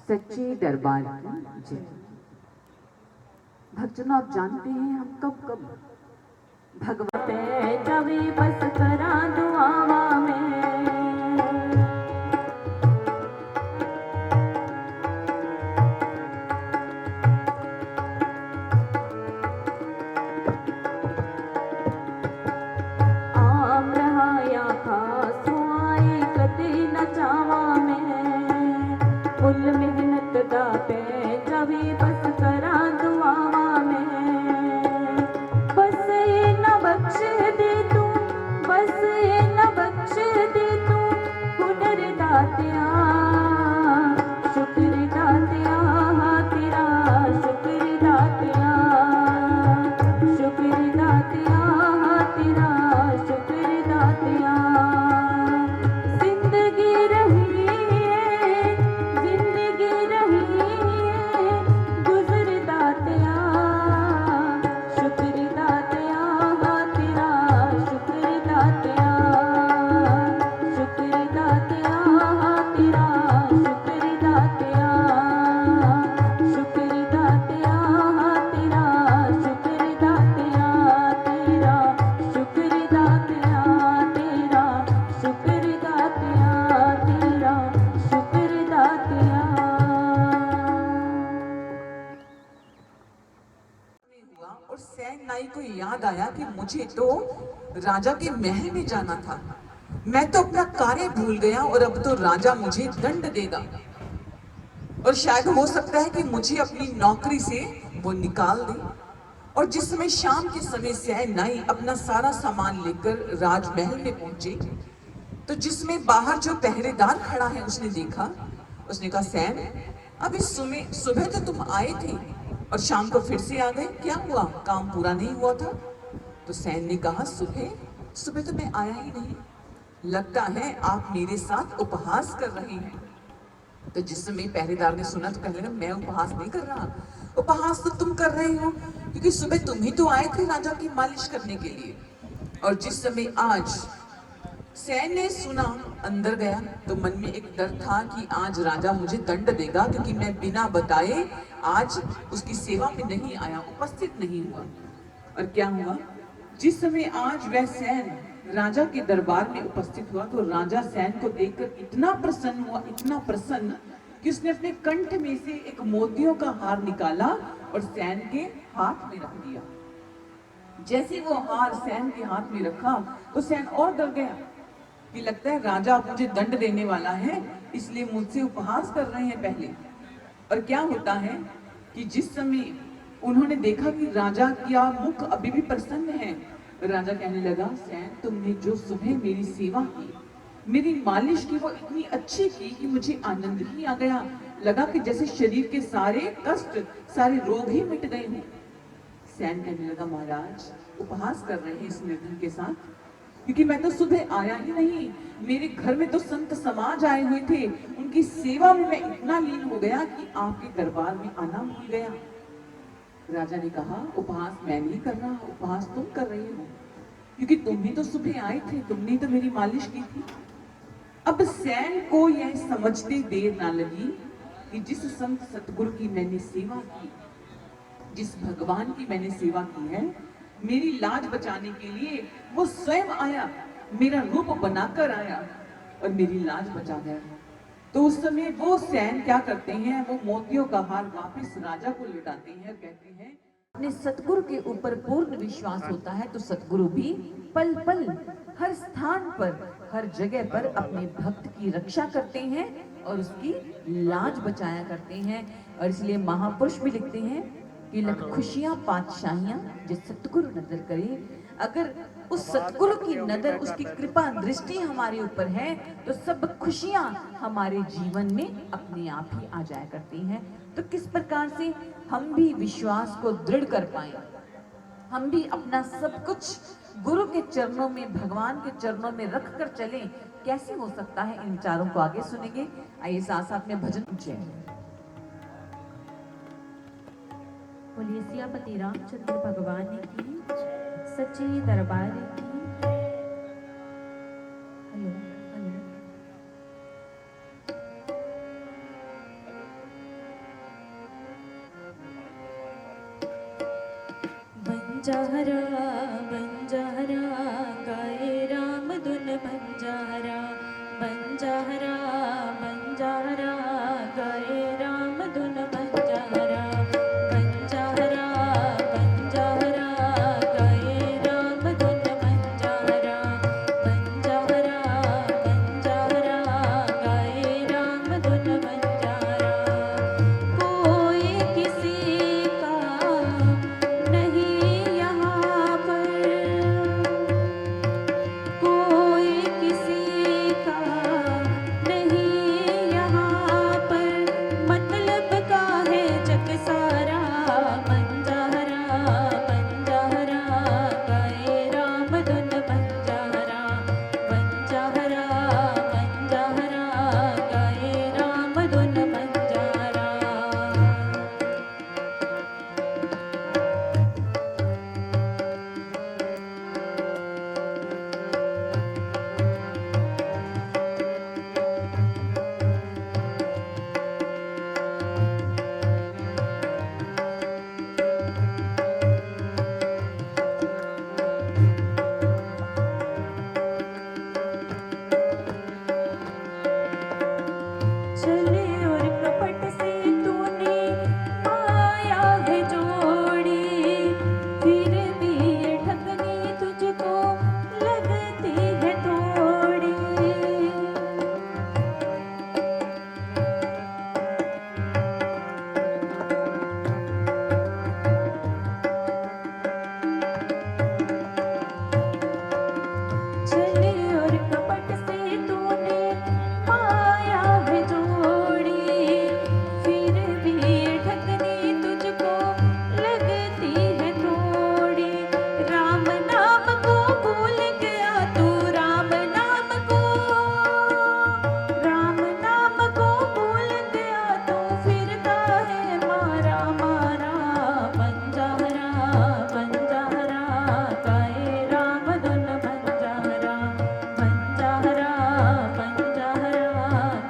सच्चे दरबार की जय। भक्तजनों, आप जानते हैं हम कब कब भगवत जवे बस करा दुआवा में आम रहाया खास आए कदे न चावा में फुल मेहनत दा पे जवे बस करा दुआवा में बस ये न बख्श दे तू, बस ये न बख्श दे तू हुनर दातिया, शुक्र दातिया तेरा, शुक्र दातिया, शुक्र दातिया तेरा, शुक्र दातिया। जिंदगी रही है, जिंदगी रही है गुजर दातिया, शुक्र दातिया तेरा, शुक्र दातिया, शुक्र दातिया तेरा, शुक्र दातिया, शुक्र दातिया तेरा, शुक्र दातिया तेरा, शुक्र दातिया तेरा, शुक्र दातिया तेरा, शुक्र दातिया। हुआ और सैन नाई को याद आया कि मुझे तो राजा के महल में जाना था। मैं तो अपना कार्य भूल गया और अब तो राजा मुझे दंड देगा और शायद हो सकता है कि मुझे अपनी नौकरी से वो निकाल दे। और जिस समय शाम के समय सैन नाई अपना सारा सामान लेकर राजमहल में पहुंचे तो जिसमें बाहर जो पहरेदार खड़ा है उसने देखा, उसने कहा सैन, अभी सुबह तो तुम आए थे और शाम को फिर से आ गए, क्या हुआ, काम पूरा नहीं हुआ था? तो सैन ने कहा सुबह सुबह तो मैं आया ही नहीं, लगता है आप मेरे साथ उपहास कर रहे हैं। तो जिस समय पहरेदार ने सुना तो कहने लगा मैं उपहास नहीं कर रहा, उपहास तो तुम कर रहे हो क्योंकि सुबह तुम ही तो आए थे राजा की मालिश करने के लिए। और जिस समय आज सैन ने सुना, अंदर गया तो मन में एक डर था कि आज राजा मुझे दंड देगा क्योंकि मैं बिना बताए आज उसकी सेवा में नहीं आया, उपस्थित नहीं हुआ। और क्या हुआ, जिस समय आज वह सैन राजा के दरबार में उपस्थित हुआ तो राजा सैन को देखकर इतना प्रसन्न हुआ, इतना प्रसन्न कि उसने अपने कंठ में से एक मोतियों का हार निकाला और सैन के हाथ में रख दिया। जैसे वो हार सैन के हाथ में रखा तो सैन और डर गया कि लगता है राजा अब मुझे दंड देने वाला है, इसलिए मुझसे उपहास कर रहे हैं पहले। और क्या होता है कि जिस समय उन्होंने देखा कि राजा का मुख अभी भी प्रसन्न है, राजा कहने लगा सैन, तुमने जो सुबह मेरी सेवा की, मेरी मालिश की, वो इतनी अच्छी की कि मुझे आनंद ही आ गया, लगा कि जैसे शरीर के सारे कष्ट, सारे रोग ही मिट गए हों। सैन कहने लगा महाराज उपहास कर रहे हैं इस निर्धन के साथ, क्योंकि मैं तो सुबह आया ही नहीं, मेरे घर में तो संत समाज आए हुए थे, उनकी सेवा में मैं इतना लीन हो गया कि आपके दरबार में आना भूल गया। राजा ने कहा उपहास मैं नहीं कर रहा, उपहास तुम कर रही हो, क्योंकि तुम ही तो सुबह आए थे, तुमने तो मेरी मालिश की थी। अब सैन को यह समझते देर ना लगी कि जिस संत सतगुरु की मैंने सेवा की, जिस भगवान की मैंने सेवा की है, मेरी लाज बचाने के लिए वो स्वयं आया, मेरा रूप बनाकर आया और मेरी लाज बचा गया। तो उस समय वो सैन क्या करते हैं, वो मोतियों का हार वापस राजा को लौटाते हैं और कहते हैं अपने सतगुरु के ऊपर पूर्ण विश्वास होता है तो सतगुरु भी पल पल हर स्थान पर, हर जगह पर अपने भक्त की रक्षा करते हैं और उसकी लाज बचाया करते हैं। और इसलिए महापुरुष भी लिखते हैं कि लख खुशियां पातशाहियां जिस सतगुरु नजर करे। अगर उस सतगुरु की नजर, उसकी कृपा दृष्टि हमारे ऊपर है तो सब खुशियां हमारे जीवन में अपने आप ही आ जाया करती हैं। तो किस प्रकार से हम भी विश्वास को दृढ़ कर पाए, हम भी अपना सब कुछ गुरु के चरणों में, भगवान के चरणों में रख कर चलें, कैसे हो सकता है, इन विचारों को आगे सुनेंगे। आइए साथ साथ में भजन। जय बोलिए सियापति रामचंद्र भगवान की, सच्चे दरबार की। हेलो हेलो बंजारा बंजारा गाए राम धुन बंजारा बंजारा बंजारा गाए राम धुन बंजारा बंजारा बंजारा गाए राम धुन बंजारा बंजारा बंजारा गाए राम धुन बंजारा कोई किसी का नहीं यहाँ पर कोई किसी का नहीं यहाँ पर मतलब का है जग सारा बंजारा बंजारा गाए राम धुन बंजारा बंजारा बंजारा गाए राम धुन बंजारा चले और कपट से तूने पाया है जोड़ी फिर भी ये ठगनी तुझको लगती है थोड़ी चले और कपट से तूने पाया है जोड़ी फिर भी ये ठगनी तुझको लगती है थोड़ी राम नाम को भूल गया तू राम नाम को भूल गया तू फिरता है मारा मारा बंजारा बंजारा गाए राम धुन बंजारा बंजारा बंजारा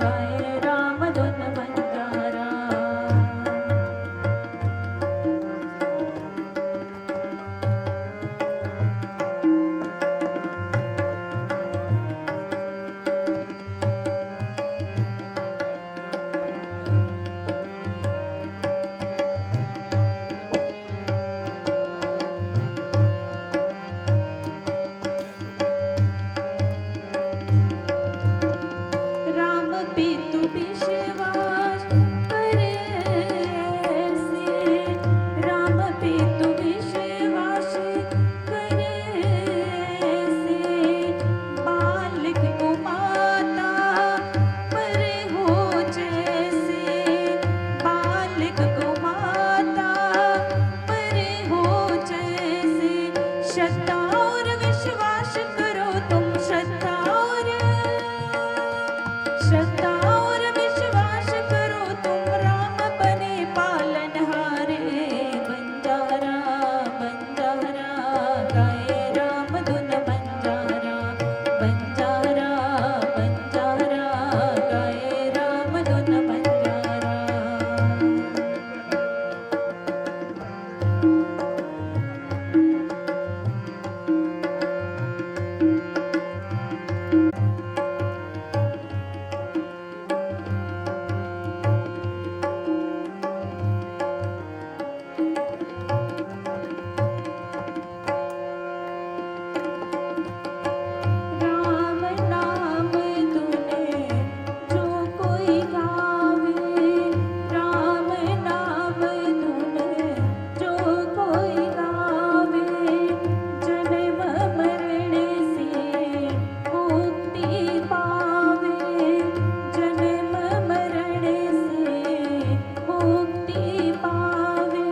गाए राम धुन बंजारा राम पे तू विश्वास कर ऐसे राम पे तू विश्वास कर ऐसे बालक को माता पर हो जैसे बालक को माता पर हो जैसे श्रद्धा और विश्वास करो तुम श्रद्धा और विश्वास करो तुम राम बने पालनहारे बंजारा बंजारा गाए राम धुन बंजारा बंजारा बंजारा गाए राम धुन बंजारा राम नाम तूने जो कोई गावे राम नाम तूने जो कोई गावे जन्म मरण से मुक्ति पावे जन्म मरण से मुक्ति पावे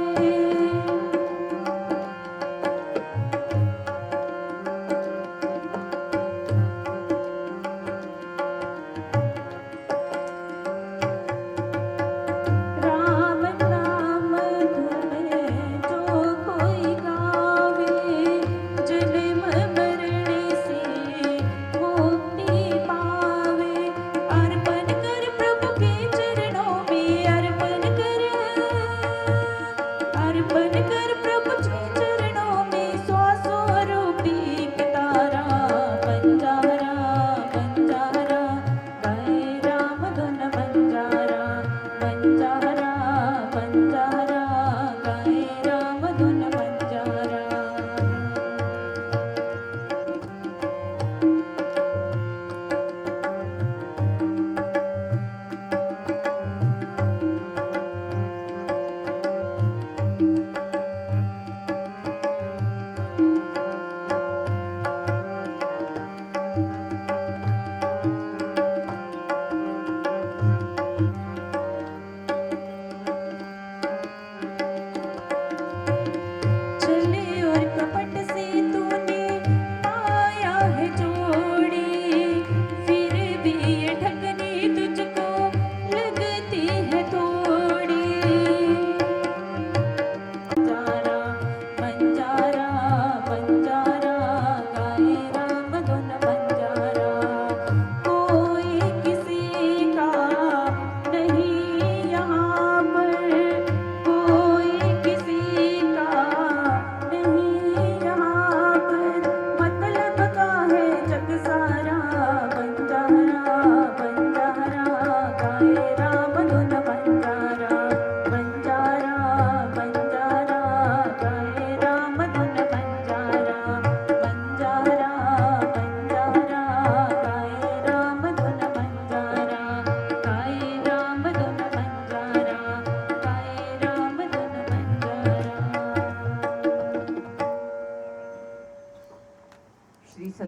राम नाम धुने जो कोई गावे जन्म मरण से मुक्ति पावे अर्पण कर प्रभु के चरणों में अर्पण कर प्रभु के चरणों में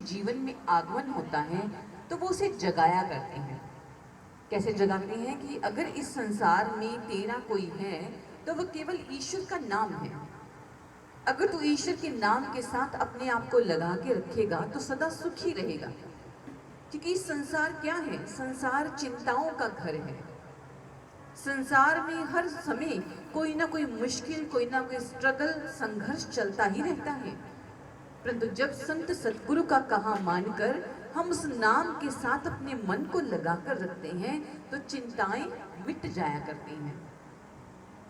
जीवन में आगमन होता है तो वो उसे जगाया करते हैं। कैसे जगाते हैं कि अगर इस संसार में तेरा कोई है तो वो केवल ईश्वर का नाम है। अगर तू ईश्वर के नाम के साथ अपने आप को लगा के रखेगा तो सदा सुखी रहेगा। क्योंकि संसार क्या है? संसार चिंताओं का घर है। संसार में हर समय कोई ना कोई मुश्किल, कोई ना कोई स्ट्रगल, संघर्ष चलता ही रहता है। परंतु जब संत सतगुरु का कहा मानकर हम उस नाम के साथ अपने मन को लगाकर रखते हैं तो चिंताएं मिट जाया करती हैं,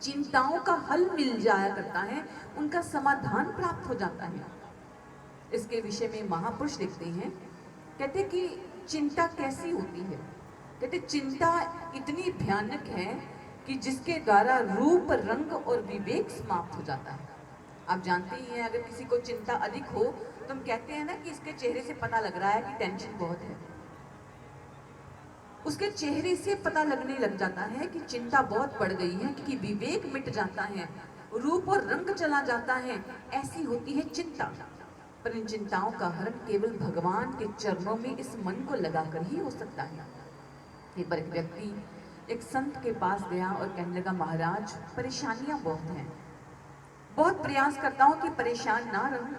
चिंताओं का हल मिल जाया करता है, उनका समाधान प्राप्त हो जाता है। इसके विषय में महापुरुष लिखते हैं, कहते कि चिंता कैसी होती है? कहते चिंता इतनी भयानक है कि जिसके द्वारा रूप, रंग और विवेक समाप्त हो जाता है। आप जानते ही हैं, अगर किसी को चिंता अधिक हो तो हम कहते हैं ना कि इसके चेहरे से पता लग रहा है कि टेंशन बहुत है। उसके चेहरे से पता लगने लग जाता है कि चिंता बहुत बढ़ गई है, क्योंकि विवेक मिट जाता है, रूप और रंग चला जाता है। ऐसी होती है चिंता। पर इन चिंताओं का हरण केवल भगवान के चरणों में इस मन को लगाकर ही हो सकता है। एक बार एक व्यक्ति एक संत के पास गया और कहने लगा, महाराज परेशानियां बहुत हैं, बहुत प्रयास करता हूं कि परेशान ना रहूं,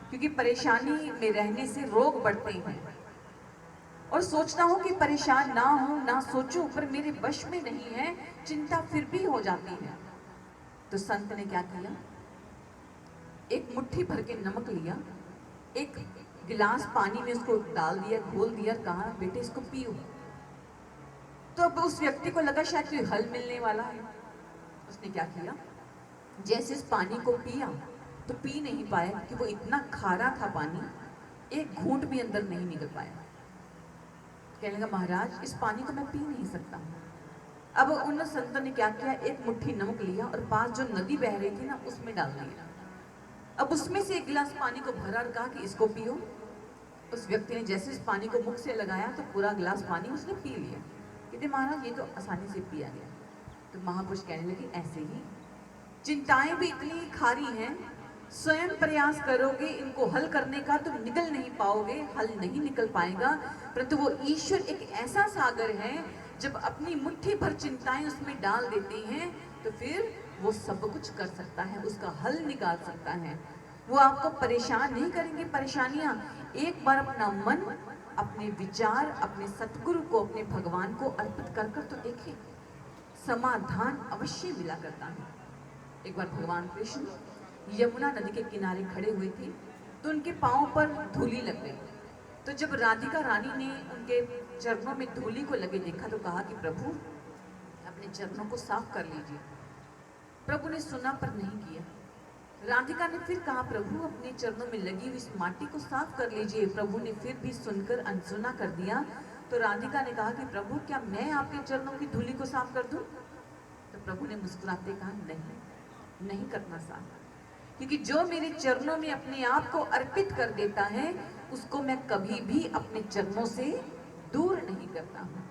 क्योंकि परेशानी में रहने से रोग बढ़ते हैं, और सोचता हूं कि परेशान ना हूं, ना सोचूं, पर मेरे वश में नहीं है, चिंता फिर भी हो जाती है। तो संत ने क्या किया? एक मुट्ठी भर के नमक लिया, एक गिलास पानी में उसको डाल दिया, घोल दिया, कहा बेटे इसको पियो। तो अब उस व्यक्ति को लगा शायद कोई हल मिलने वाला है। उसने क्या किया? जैसे इस पानी को पिया तो पी नहीं पाया कि वो इतना खारा था पानी, एक घूंट भी अंदर नहीं निकल पाया। कहने लगा, महाराज इस पानी को मैं पी नहीं सकता। अब उन संतों ने क्या किया? एक मुट्ठी नमक लिया और पास जो नदी बह रही थी ना, उसमें डाल दिया। अब उसमें से एक गिलास पानी को भरा और कहा कि इसको पियो। उस व्यक्ति ने जैसे इस पानी को मुख से लगाया तो पूरा गिलास पानी उसने पी लिया। कहते महाराज ये तो आसानी से पिया गया। तो महापुरुष कहने लगे, ऐसे ही चिंताएं भी इतनी खारी हैं, स्वयं प्रयास करोगे इनको हल करने का तो निकल नहीं पाओगे, हल नहीं निकल पाएगा। परंतु वो ईश्वर एक ऐसा सागर है, जब अपनी मुट्ठी भर चिंताएं उसमें डाल देते हैं तो फिर वो सब कुछ कर सकता है, उसका हल निकाल सकता है। वो आपको परेशान नहीं करेंगे। परेशानियां एक बार अपना मन, अपने विचार, अपने सतगुरु को, अपने भगवान को अर्पित कर कर तो देखिए, समाधान अवश्य मिला करता है। एक बार भगवान कृष्ण यमुना नदी के किनारे खड़े हुए थे तो उनके पांव पर धूली लग गई। तो जब राधिका रानी ने उनके चरणों में धूली को लगे देखा तो कहा कि प्रभु अपने चरणों को साफ कर लीजिए। प्रभु ने सुना पर नहीं किया। राधिका ने फिर कहा, प्रभु अपने चरणों में लगी हुई इस माटी को साफ कर लीजिए। प्रभु ने फिर भी सुनकर अनसुना कर दिया। तो राधिका ने कहा कि प्रभु क्या मैं आपके चरणों की धूली को साफ कर दूं? तो प्रभु ने मुस्कुराते कहा, नहीं करना साफ, क्योंकि जो मेरे चरणों में अपने आप को अर्पित कर देता है उसको मैं कभी भी अपने चरणों से दूर नहीं करता हूँ,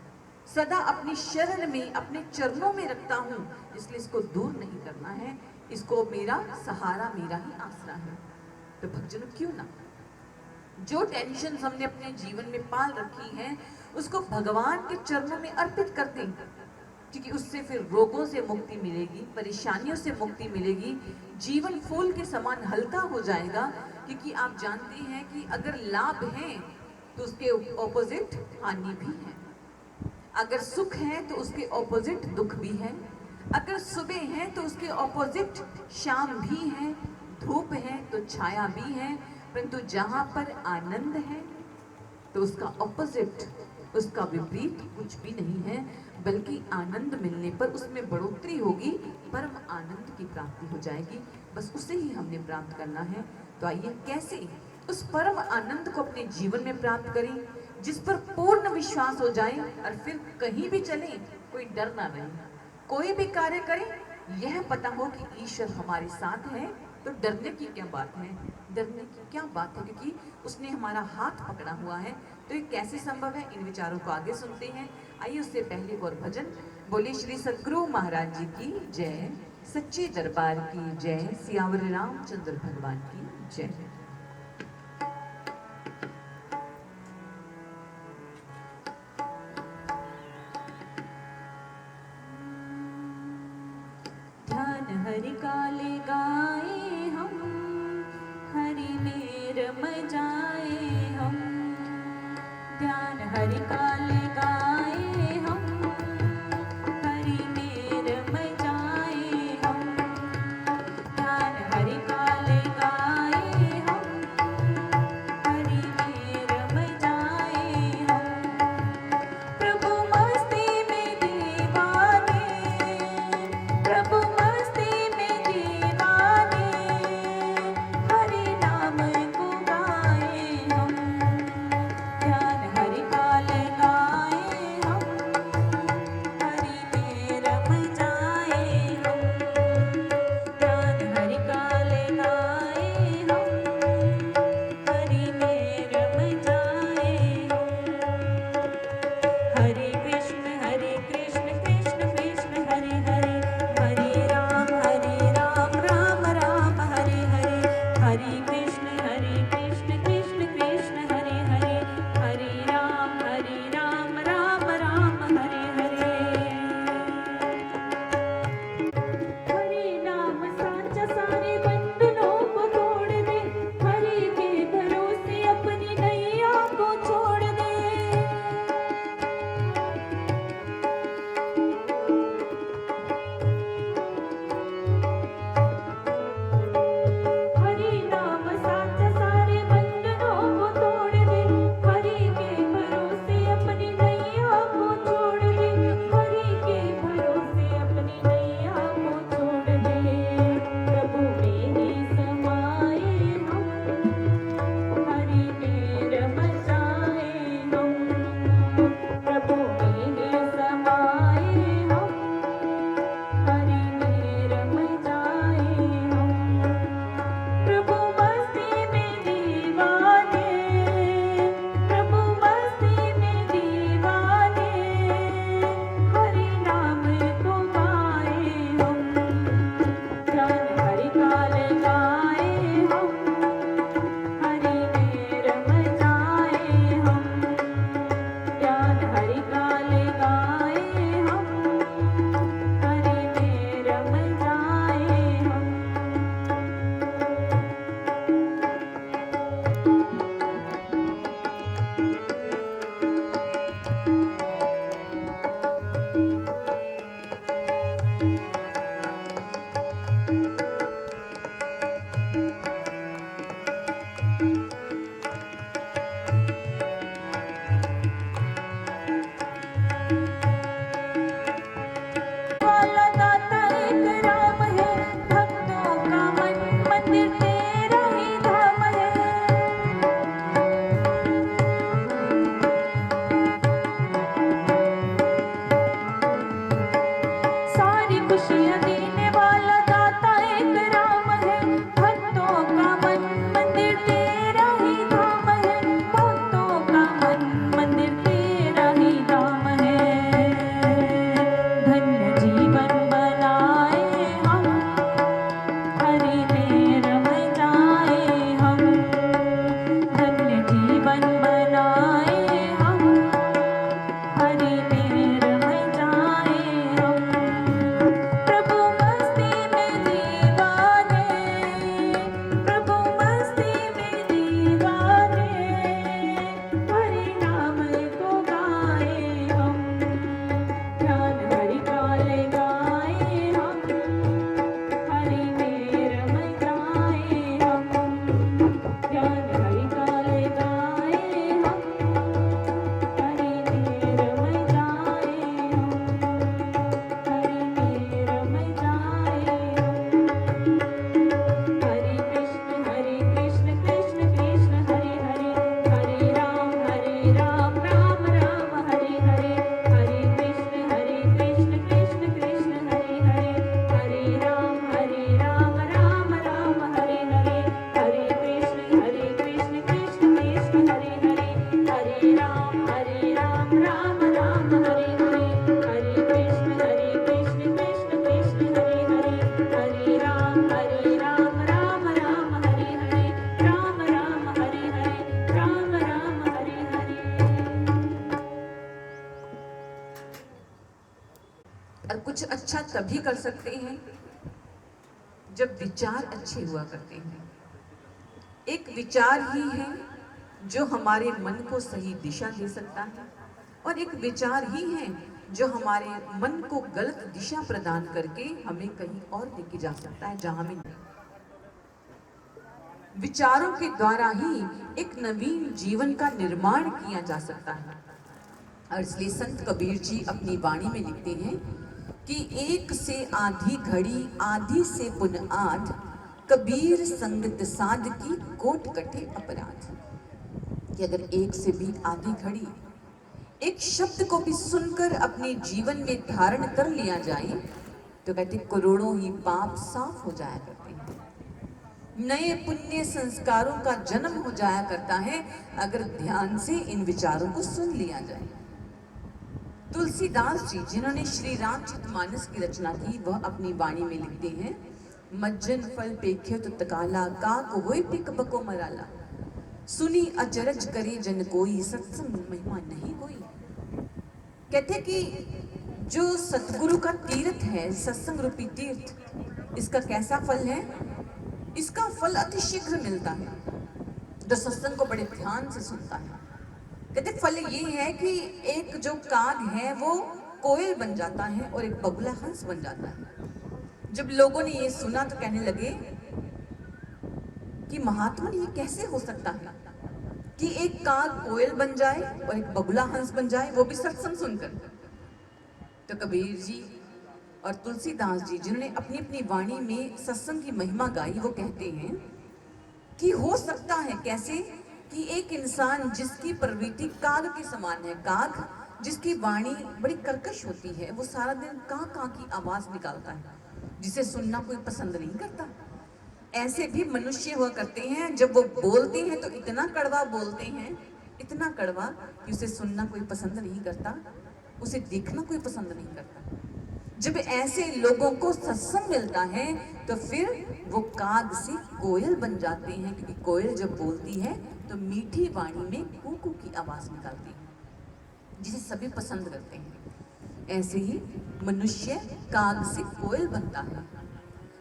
सदा अपनी शरण में, अपने चरणों में रखता हूँ। इसलिए इसको दूर नहीं करना है, इसको मेरा सहारा, मेरा ही आसरा है। तो भक्तजनों क्यों ना जो टेंशन हमने अपने जीवन में पाल रखी है उसको भगवान के चरणों में अर्पित कर दें, क्योंकि उससे फिर रोगों से मुक्ति मिलेगी, परेशानियों से मुक्ति मिलेगी, जीवन फूल के समान हल्का हो जाएगा। क्योंकि आप जानते हैं कि अगर लाभ है तो उसके ऑपोजिट हानि भी है, अगर सुख है तो उसके ऑपोजिट दुख भी है, अगर सुबह है तो उसके ऑपोजिट शाम भी है, धूप है तो छाया भी है। परंतु जहाँ पर आनंद है तो उसका ऑपोजिट, उसका विपरीत कुछ भी नहीं है, बल्कि आनंद मिलने पर उसमें बढ़ोतरी होगी, परम आनंद की प्राप्ति हो जाएगी। बस उसे ही हमने प्राप्त करना है। तो आइए कैसे उस परम आनंद को अपने जीवन में प्राप्त करें, जिस पर पूर्ण विश्वास हो जाए और फिर कहीं भी चले कोई डर ना रहे, कोई भी कार्य करें यह पता हो कि ईश्वर हमारे साथ है। तो डरने की क्या बात है, डरने की क्या बात है, क्योंकि उसने हमारा हाथ पकड़ा हुआ है। तो ये कैसे संभव है, इन विचारों को आगे सुनते हैं। आइए उससे पहले और भजन। बोले श्री सतगुरु महाराज जी की जय, सच्चे दरबार की जय, सियावर रामचंद्र भगवान की जय। काल गाए हम, हरि में रम जाए हम। ज्ञान हरि काल गाए हम, हरि में रम जाए हम। वाला दाता एक राम है, भक्तों का मन मंदिर तेरा ही धाम है। सारी खुशियाँ देने वाला दाता एक राम है, भक्तों का मन मंदिर तेरा ही धाम है। भक्तों का मन मंदिर तेरा ही धाम है। धन्य जीवन बनाए हम, हरि में रम जाए हम। धन्य जीवन बनाए हम, हरि में रम जाए हम। प्रभु मस्ती में दीवाने, प्रभु मस्ती में दीवाने, हरि नाम को गाए हम। ध्यान हरि काल गाए हम, हरि में रम जाए हम। ध्यान हरि काल गाए हम, हरि में रम जाए हम। हरि में रम जाए हम। हरे कृष्ण कृष्ण कृष्ण हरे हरे, हरे राम राम राम हरे हरे। हरे कृष्ण कृष्ण कृष्ण हरे हरे, हरे राम राम राम हरे हरे। हरे कृष्ण कृष्ण कृष्ण हरे हरे, हरे राम राम राम हरे हरे। हरे कृष्ण कृष्ण कृष्ण हरे हरे, हरे राम राम राम हरे हरे। राम राम हरे हरे, राम राम हरे हरे। और कुछ अच्छा तभी कर सकते हैं जब विचार अच्छे हुआ करते हैं। एक विचार ही है जो हमारे मन को सही दिशा दे सकता है, और एक विचार ही है जो हमारे मन को गलत दिशा प्रदान करके हमें कहीं और लेके जा सकता है जहां हमें नहीं। विचारों के द्वारा ही एक नवीन जीवन का निर्माण किया जा सकता है। और इसलिए संत कबीर जी अपनी वाणी में लिखते हैं कि एक से आधी घड़ी आधी से पुन आध, कबीर संगत साध की कोट कटे अपराध। कि अगर एक से भी आधी घड़ी एक शब्द को भी सुनकर अपने जीवन में धारण कर लिया जाए तो कहते करोड़ों ही पाप साफ हो जाया करते हैं। नए पुण्य संस्कारों का जन्म हो जाया करता है अगर ध्यान से इन विचारों को सुन लिया जाए। तुलसीदास जी जिन्होंने श्री रामचरितमानस की रचना की, वह अपनी वाणी में लिखते हैं, मज्जन फल पेख्यो तो तकाला, काक होय पिक बको मराला, सुनी अचरज करे जन कोई, सत्संग महिमा नहीं कोई। कहते कि जो सतगुरु का तीर्थ है, सत्संग रूपी तीर्थ, इसका कैसा फल है? इसका फल अति शीघ्र मिलता है जो सत्संग को बड़े ध्यान से सुनता है। कहते फल ये है कि एक जो काग है वो कोयल बन जाता है और एक बगुला हंस बन जाता है। जब लोगों ने ये सुना तो कहने लगे कि महात्मा ये कैसे हो सकता है कि एक काग कोयल बन जाए और एक बगुला हंस बन जाए, वो भी सत्संग सुनकर। तो कबीर जी और तुलसीदास जी जिन्होंने अपनी अपनी वाणी में सत्संग की महिमा गाई, वो कहते हैं कि हो सकता है कैसे कि एक इंसान जिसकी प्रवृत्ति काग के समान है, काग जिसकी वाणी बड़ी कर्कश होती है, वो सारा दिन कां कां की आवाज निकालता है जिसे सुनना कोई पसंद नहीं करता, ऐसे भी मनुष्य हुआ करते हैं। जब वो बोलते हैं तो इतना कड़वा बोलते हैं, इतना कड़वा कि उसे सुनना कोई पसंद नहीं करता, उसे देखना कोई पसंद नहीं करता। जब ऐसे लोगों को सत्संग मिलता है तो फिर वो काग से कोयल बन जाते हैं, क्योंकि कोयल जब बोलती है तो मीठी वाणी में कूकू की आवाज निकालती है, जिसे सभी पसंद करते हैं। ऐसे ही मनुष्य काग से कोयल बनता है।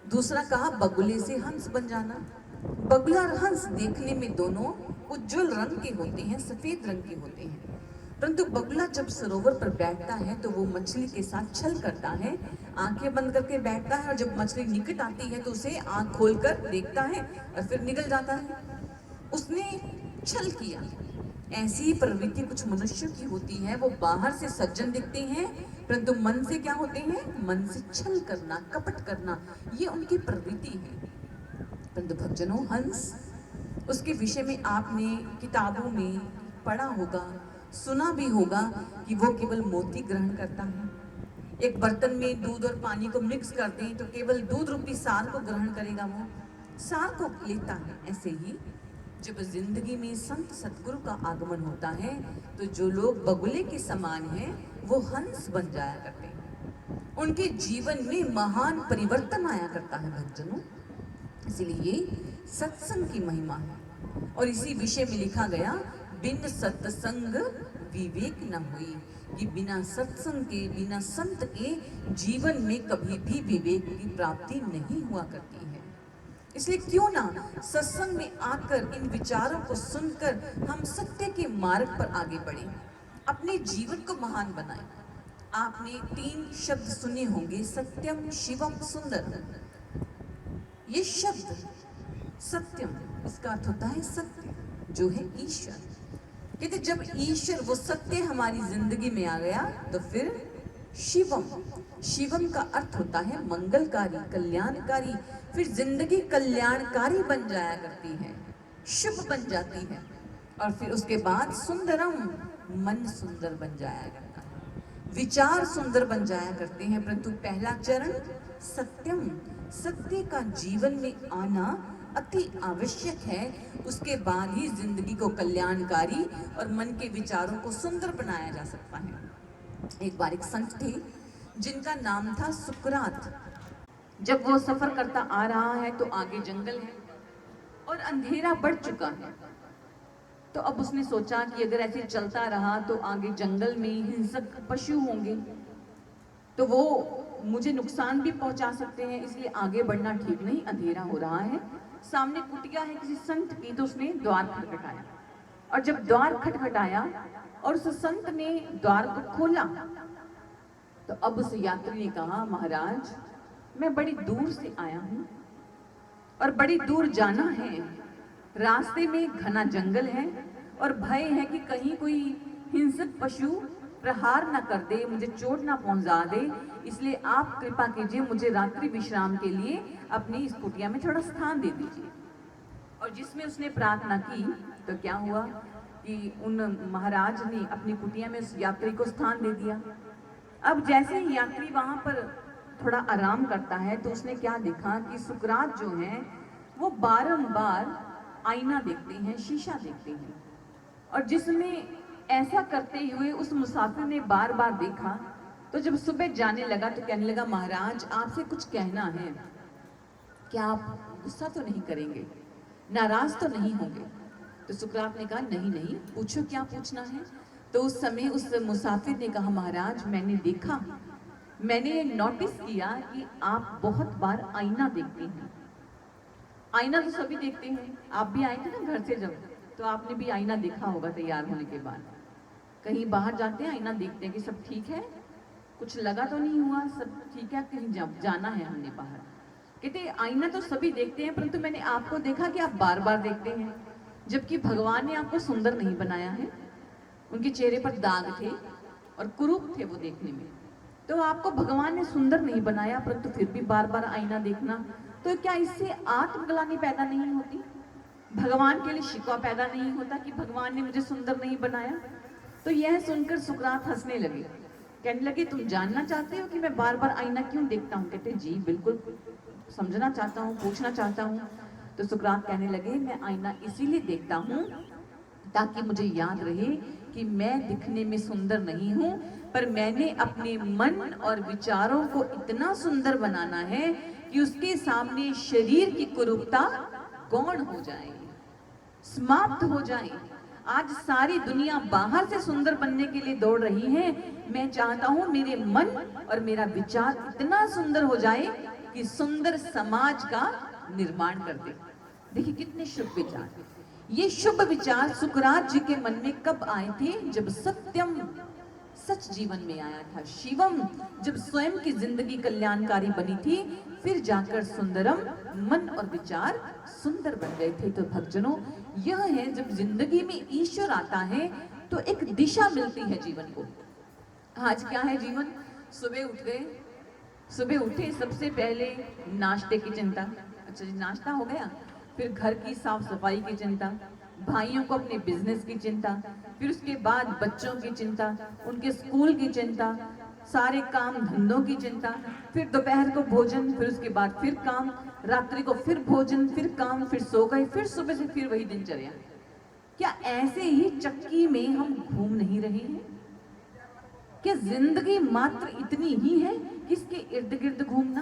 दूसरा कहा बगुले से हंस बन जाना। बगुला और हंस देखने में दोनों उज्जवल रंग के होते हैं, सफेद रंग के होते हैं, परंतु बगुला जब सरोवर पर बैठता है तो वो मछली के साथ छल करता है, आंखें बंद करके बैठता है, और जब मछली निकट आती है तो उसे आंख खोलकर देखता है और फिर निकल जाता है। उसने छल किया। ऐसी ही प्रवृत्ति कुछ मनुष्यों की होती है। वो बाहर से सज्जन दिखते हैं, परंतु मन से क्या होते हैं? मन से छल करना, कपट करना, ये उनकी प्रवृत्ति है। परंतु भक्तजनों, हंस, उसके विषय में आपने किताबों में पढ़ा होगा, सुना भी होगा कि वो केवल मोती ग्रहण करता है। एक बर्तन में दूध और पानी को मिक्स कर दें तो केवल दूध रूपी सार को ग्रहण करेगा, वो सार को लेता है। ऐसे ही जब जिंदगी में संत सतगुरु का आगमन होता है तो जो लोग बगुले के समान हैं वो हंस बन जाया करते हैं। उनके जीवन में महान परिवर्तन आया करता है भक्तजनों। इसलिए सत्संग की महिमा है। और इसी विषय में लिखा गया, बिन सत्संग विवेक न हुई, कि बिना सत्संग के, बिना संत के जीवन में कभी भी विवेक की प्राप्ति नहीं हुआ करती है। इसलिए क्यों ना सत्संग में आकर इन विचारों को सुनकर हम सत्य के मार्ग पर आगे बढ़ें, अपने जीवन को महान बनाएं। आपने 3 शब्द सुने होंगे, सत्यम, शिवम, सुंदर। ये शब्द सत्यम, इसका अर्थ होता है सत्य, जो है ईश्वर। कहते जब ईश्वर, वो सत्य हमारी जिंदगी में आ गया तो फिर शिवम, शिवम का अर्थ होता है मंगलकारी, कल्याणकारी। फिर जिंदगी कल्याणकारी बन जाया करती है, शुभ बन जाती है। और फिर उसके बाद सुंदरम, मन सुंदर बन जाया करता है, विचार सुंदर बन जाया करते हैं। परंतु पहला चरण सत्यम, सत्य का जीवन में आना अति आवश्यक है। उसके बाद ही जिंदगी को कल्याणकारी और मन के विचारों को सुंदर बनाया जा सकता है। एक बार एक संत थे जिनका नाम था सुकरात। जब वो सफर करता आ रहा है तो आगे जंगल है और अंधेरा बढ़ चुका है। तो अब उसने सोचा कि अगर ऐसे चलता रहा तो आगे जंगल में हिंसक पशु होंगे, तो वो मुझे नुकसान भी पहुंचा सकते हैं, इसलिए आगे बढ़ना ठीक नहीं, अंधेरा हो रहा है। सामने कुटिया है किसी संत की, तो उसने द्वार खटखटाया, और जब द्वार खटखटाया और उस संत ने द्वार को खोला तो अब उस यात्री ने कहा, महाराज मैं बड़ी दूर से आया हूं और बड़ी दूर जाना है, रास्ते में घना जंगल है और भय है कि कहीं कोई हिंसक पशु प्रहार ना कर दे, मुझे चोट ना पहुंचा दे, इसलिए आप कृपा कीजिए, मुझे रात्रि विश्राम के लिए अपनी इस कुटिया में थोड़ा स्थान दे दीजिए। और जिसमें उसने प्रार्थना की तो क्या हुआ कि उन महाराज ने अपनी कुटिया में उस यात्री को स्थान दे दिया। अब जैसे ही यात्री वहां पर थोड़ा आराम करता है तो उसने क्या देखा कि सुकरात जो है वो बारंबार आईना देखते हैं, शीशा देखते हैं, और जिसमें ऐसा करते हुए उस मुसाफिर ने बार बार देखा। तो जब सुबह जाने लगा तो कहने लगा, महाराज आपसे कुछ कहना है, क्या आप गुस्सा तो नहीं करेंगे, नाराज तो नहीं होंगे? तो सुकरात ने कहा, नहीं नहीं, पूछो क्या पूछना है। तो उस समय उस मुसाफिर ने कहा, महाराज मैंने देखा, मैंने नोटिस किया कि आप बहुत बार आईना देखते हैं। आईना तो सभी देखते हैं, आप भी आए थे ना घर से जब, तो आपने भी आईना देखा होगा तैयार होने के बाद। कहीं बाहर जाते हैं आईना देखते हैं कि सब ठीक है, कुछ लगा तो नहीं हुआ, सब ठीक है, कहीं जाना है हमने बाहर। कहते आईना तो सभी देखते हैं, परंतु मैंने आपको देखा कि आप बार बार देखते हैं, जबकि भगवान ने आपको सुंदर नहीं बनाया है। उनके चेहरे पर दाग थे और कुरूप थे वो देखने में, तो आपको भगवान ने सुंदर नहीं बनाया, परंतु फिर भी बार बार आईना देखना, तो क्या इससे आत्मग्लानि पैदा नहीं होती? भगवान के लिए शिकवा पैदा नहीं होता कि भगवान ने मुझे सुंदर नहीं बनाया? तो यह सुनकर सुकरात हंसने लगे, कहने लगे, तुम जानना चाहते हो कि मैं बार बार आईना क्यों देखता हूँ? कहते जी बिल्कुल, समझना चाहता हूँ, पूछना चाहता हूँ। तो सुकरात कहने लगे, मैं आईना इसीलिए देखता हूँ ताकि मुझे याद रहे कि मैं दिखने में सुंदर नहीं हूँ, पर मैंने अपने मन और विचारों को इतना सुंदर बनाना है कि उसके सामने शरीर की कुरूपता गौण हो जाए, समाप्त हो जाए। आज सारी दुनिया बाहर से सुंदर बनने के लिए दौड़ रही है, मैं चाहता हूं मेरे मन और मेरा विचार इतना सुंदर हो जाए कि सुंदर समाज का निर्माण कर दे। देखिए कितने शुभ विचार। ये शुभ विचार सुकरात जी के मन में कब आए थे? जब सत्यम सच जीवन में आया था, शिवम जब स्वयं की जिंदगी कल्याणकारी बनी थी, फिर जाकर सुंदरम मन और विचार सुंदर बन गए थे। तो भक्तजनों, यह है जब जिंदगी में ईश्वर आता है तो एक दिशा मिलती है जीवन को। आज क्या है जीवन? सुबह उठ गए, सुबह उठे सबसे पहले नाश्ते की चिंता, अच्छा जी नाश्ता हो गया, फिर घर की साफ सफाई की चिंता, भाइयों को अपने बिजनेस की चिंता, फिर उसके बाद बच्चों की चिंता, उनके स्कूल की चिंता, सारे काम धंधों की चिंता, फिर दोपहर को भोजन, फिर उसके बाद फिर काम, रात्रि को फिर भोजन, फिर काम, फिर सो गए, फिर सुबह से फिर वही दिनचर्या। क्या ऐसे ही चक्की में हम घूम नहीं रहे हैं? क्या जिंदगी मात्र इतनी ही है कि इसके इर्द गिर्द घूमना?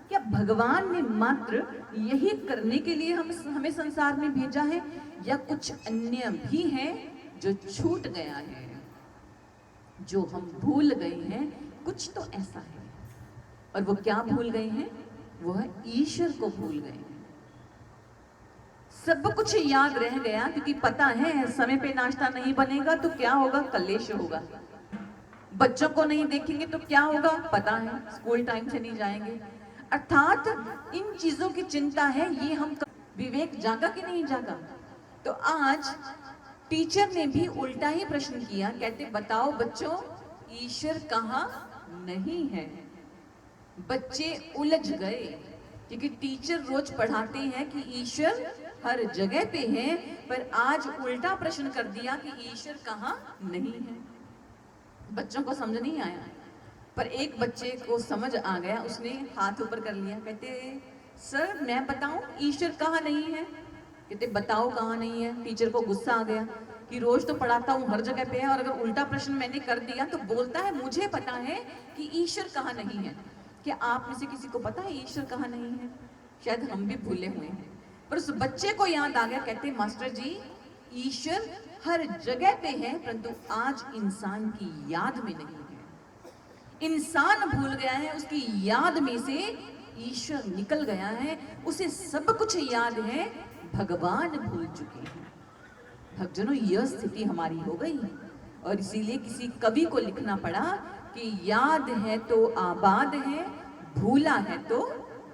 क्या भगवान ने मात्र यही करने के लिए हमें संसार में भेजा है, या कुछ अन्य भी है जो छूट गया है, जो हम भूल गए हैं? कुछ तो ऐसा है, और वो क्या भूल गए हैं? वो है ईश्वर को भूल गए हैं। सब कुछ याद रह गया, क्योंकि पता है समय पे नाश्ता नहीं बनेगा तो क्या होगा? कलेश होगा। बच्चों को नहीं देखेंगे तो क्या होगा? पता है स्कूल टाइम से नहीं जाएंगे। अर्थात इन चीजों की चिंता है। ये हम विवेक जागा कि नहीं जागा? तो आज टीचर ने भी उल्टा ही प्रश्न किया, कहते बताओ बच्चों ईश्वर कहाँ नहीं है? बच्चे उलझ गए, क्योंकि टीचर रोज पढ़ाते हैं कि ईश्वर हर जगह पे है, पर आज उल्टा प्रश्न कर दिया कि ईश्वर कहाँ नहीं है। बच्चों को समझ नहीं आया, पर एक बच्चे को समझ आ गया, उसने हाथ ऊपर कर लिया, कहते सर मैं बताऊं ईश्वर कहाँ नहीं है? कहते बताओ कहाँ नहीं है। टीचर को गुस्सा आ गया कि रोज तो पढ़ाता हूँ हर जगह पे है, और अगर उल्टा प्रश्न मैंने कर दिया तो बोलता है मुझे पता है कि ईश्वर कहाँ नहीं है। क्या आप में से किसी को पता है ईश्वर कहाँ नहीं है? शायद हम भी भूले हुए हैं, पर उस बच्चे को याद आ गया। कहते मास्टर जी ईश्वर हर जगह पे है, परंतु आज इंसान की याद में नहीं है। इंसान भूल गया है, उसकी याद में से ईश्वर निकल गया है, उसे सब कुछ याद है, भगवान भूल चुके हैं। भक्तजनों, यह स्थिति हमारी हो गई, और इसीलिए किसी कवि को लिखना पड़ा कि याद है तो आबाद है, भूला है तो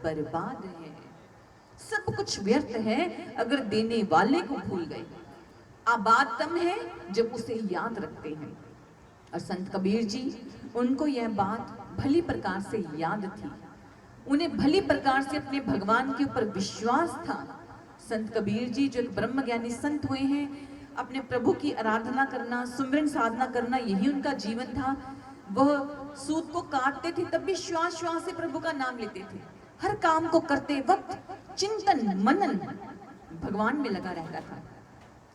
बर्बाद है। सब कुछ व्यर्थ है अगर देने वाले को भूल गए। आबाद तब है जब उसे याद रखते हैं। और संत कबीर जी, उनको यह बात भली प्रकार से याद थी, उन्हें भली प्रकार से अपने भगवान के ऊपर विश्वास था। संत कबीर जी जो एक ब्रह्म ज्ञानी संत हुए हैं, अपने प्रभु की आराधना करना, सुमिरन साधना करना, यही उनका जीवन था। वह सूत को काटते थे तब भी श्वास श्वास से प्रभु का नाम लेते थे। हर काम को करते वक्त चिंतन मनन भगवान में लगा रहता था।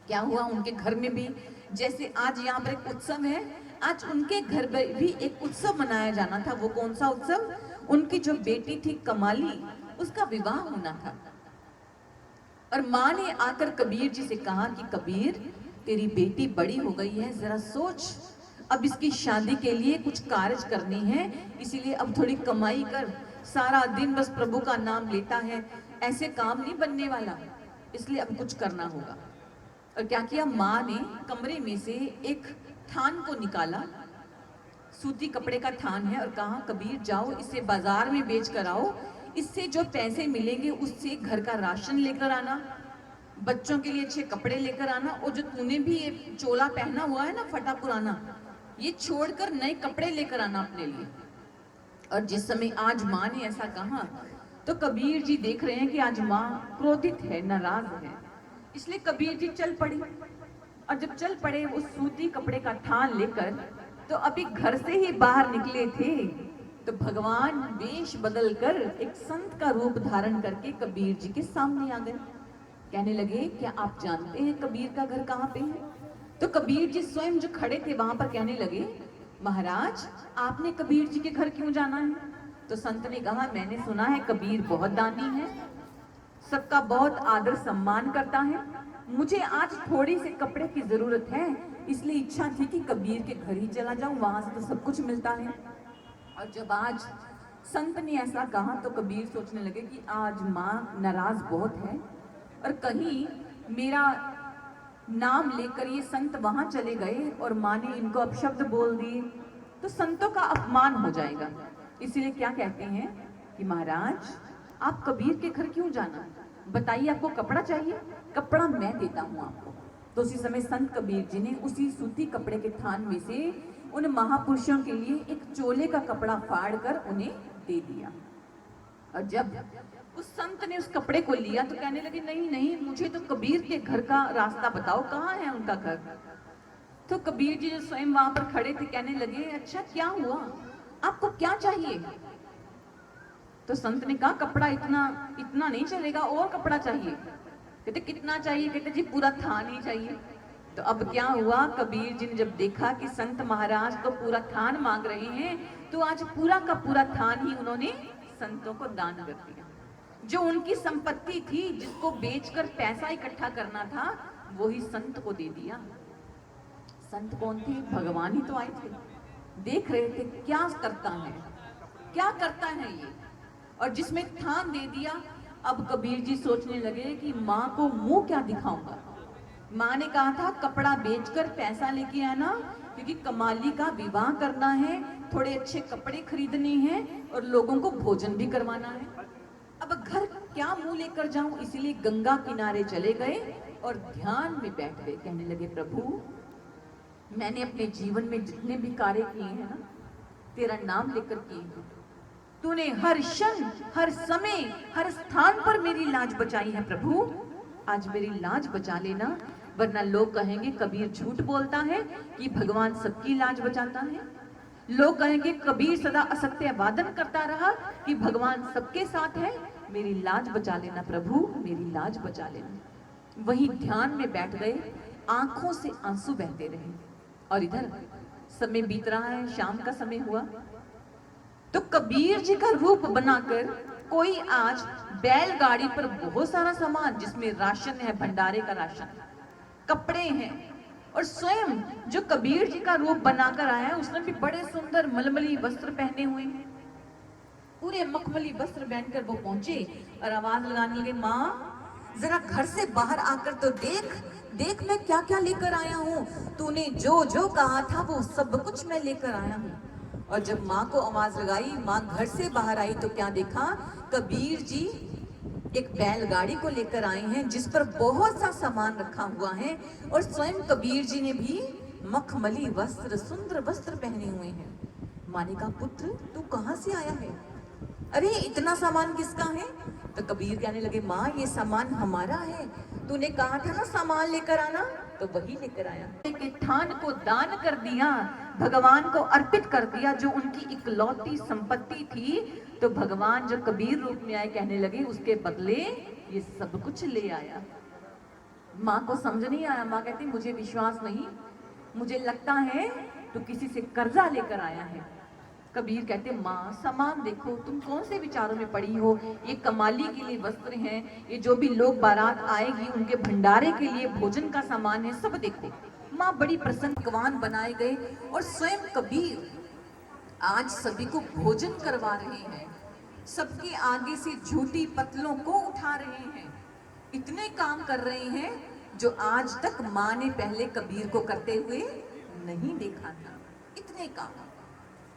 क्या हुआ उनके घर में भी, जैसे आज यहाँ पर एक उत्सव है, आज उनके घर में भी एक उत्सव मनाया जाना था। वो कौन सा उत्सव? उनकी जो बेटी थी कमाली, उसका विवाह होना था। और माँ ने आकर कबीर जी से कहा कि कबीर तेरी बेटी बड़ी हो गई है, जरा सोच, अब इसकी शादी के लिए कुछ कार्य करनी है, इसीलिए अब थोड़ी कमाई कर। सारा दिन बस प्रभु का नाम लेता है, ऐसे काम नहीं बनने वाला, इसलिए अब कुछ करना होगा। और क्या किया, माँ ने कमरे में से एक थान को निकाला, सूती कपड़े का थान है, और कहा कबीर जाओ इसे बाजार में बेच कर आओ, इससे जो पैसे मिलेंगे उससे घर का राशन लेकर आना, बच्चों के लिए अच्छे कपड़े लेकर आना, और जो तूने भी ये चोला पहना हुआ है ना फटा पुराना, ये छोड़कर नए कपड़े लेकर आना अपने लिए। और जिस समय आज माँ ने ऐसा कहा तो कबीर जी देख रहे हैं कि आज माँ क्रोधित है, नाराज है, इसलिए कबीर जी चल पड़े। और जब चल पड़े वो सूती कपड़े का थान लेकर, तो अभी घर से ही बाहर निकले थे तो भगवान वेश बदलकर एक संत का रूप धारण करके कबीर जी के सामने आ गए। कहने लगे क्या आप जानते हैं कबीर का घर कहाँ पे है? तो कबीर जी स्वयं जो खड़े थे वहां पर कहने लगे महाराज आपने कबीर जी के घर क्यों जाना है? तो संत ने कहा, मैंने सुना है कबीर बहुत दानी है, सबका बहुत आदर सम्मान करता है। मुझे आज थोड़ी से कपड़े की जरूरत है, इसलिए इच्छा थी कि कबीर के घर ही चला जाऊं, वहां से तो सब कुछ मिलता है। और जब आज संत ने ऐसा कहा तो कबीर सोचने लगे कि आज माँ नाराज बहुत है और कहीं मेरा नाम लेकर ये संत वहां चले गए और माँ ने इनको अपशब्द बोल दिए तो संतों का अपमान हो जाएगा। इसीलिए क्या कहते हैं कि महाराज आप कबीर के घर क्यों जाना, बताइए आपको कपड़ा चाहिए, कपड़ा मैं देता हूं आपको। तो उसी समय संत कबीर जी ने उसी सूती कपड़े के थान में से उन महापुरुषों के लिए एक चोले का कपड़ा फाड़ कर उन्हें दे दिया। और जब उस संत ने उस कपड़े को लिया तो कहने लगे, नहीं नहीं, मुझे तो कबीर के घर का रास्ता बताओ, कहाँ है उनका घर। तो कबीर जी जो स्वयं वहां पर खड़े थे कहने लगे, अच्छा क्या हुआ, आपको क्या चाहिए। तो संत ने कहा, कपड़ा इतना इतना नहीं चलेगा, और कपड़ा चाहिए। कहते कितना चाहिए, कहते जी पूरा थान ही चाहिए। तो अब क्या हुआ, कबीर जी ने जब देखा कि संत महाराज तो पूरा थान मांग रहे हैं, तो आज पूरा का पूरा थान ही उन्होंने संतों को दान कर दिया। जो उनकी संपत्ति थी, जिसको बेचकर पैसा इकट्ठा करना था, वो ही संत को दे दिया। संत कौन थे, भगवान ही तो आए थे, देख रहे थे क्या करता है, क्या करता है ये, और जिसमें थान दे दिया। अब कबीर जी सोचने लगे कि माँ को मुंह क्या दिखाऊंगा। माँ ने कहा था कपड़ा बेचकर पैसा लेके आना, क्योंकि कमाली का विवाह करना है, थोड़े अच्छे कपड़े खरीदने हैं और लोगों को भोजन भी करवाना है। अब घर क्या मुंह लेकर जाऊं, इसीलिए गंगा किनारे चले गए और ध्यान में बैठ गए। कहने लगे, प्रभु मैंने अपने जीवन में जितने भी कार्य किए हैं ना, तेरा नाम लेकर किए हैं। तूने हर क्षण, हर समय, हर स्थान पर मेरी लाज बचाई है प्रभु, आज मेरी लाज बचा लेना, वरना लोग कहेंगे कबीर झूठ बोलता है कि भगवान सबकी लाज बचाता है। लोग कहेंगे कबीर सदा असत्य वादन करता रहा कि भगवान सबके साथ है। मेरी लाज बचा लेना प्रभु, मेरी लाज बचा लेना। वही ध्यान में बैठ गए, आंखों से आंसू बहते रहे। और इधर समय बीत रहा है, शाम का समय हुआ तो कबीर जी का रूप बनाकर कोई आज बैलगाड़ी पर बहुत सारा सामान, जिसमें राशन है, भंडारे का राशन, कपड़े हैं, और स्वयं जो कबीर जी का रूप बनाकर आया है उसने भी बड़े सुंदर मलमली वस्त्र पहने हुए हैं। पूरे मखमली वस्त्र पहनकर वो पहुंचे और आवाज लगाने लगे, माँ जरा घर से बाहर आकर तो देख, देख मैं क्या क्या लेकर आया हूँ, तूने जो जो कहा था वो सब कुछ मैं लेकर आया हूँ। और जब माँ को आवाज लगाई, माँ घर से बाहर आई तो क्या देखा, कबीर जी एक बैलगाड़ी को लेकर आए हैं जिस पर बहुत सा सामान रखा हुआ है, और स्वयं कबीर जी ने भी मखमली वस्त्र, सुंदर वस्त्र पहने हुए हैं। माँ ने कहा, पुत्र तू कहाँ से आया है, अरे इतना सामान किसका है। तो कबीर कहने लगे, माँ ये सामान हमारा है, तूने कहा था ना सामान लेकर आना, तो वही लेकर आया। के थान को दान कर दिया, भगवान को अर्पित कर दिया, जो उनकी इकलौती संपत्ति थी। तो भगवान जो कबीर रूप में आए कहने लगे, उसके बदले ये सब कुछ ले आया। माँ को समझ नहीं आया, माँ कहती मुझे विश्वास नहीं, मुझे लगता है तो किसी से कर्जा लेकर आया है। कबीर कहते, माँ सामान देखो, तुम कौन से विचारों में पड़ी हो, ये कमाली के लिए वस्त्र हैं, ये जो भी लोग बारात आएगी उनके भंडारे के लिए भोजन का सामान है, सब देखो। माँ बड़ी प्रसन्न, पकवान बनाए गए और स्वयं कबीर आज सभी को भोजन करवा रहे हैं, सबके आगे से झूठी पतलों को उठा रहे हैं, इतने काम कर रहे हैं जो आज तक माँ ने पहले कबीर को करते हुए नहीं देखा था। इतने काम,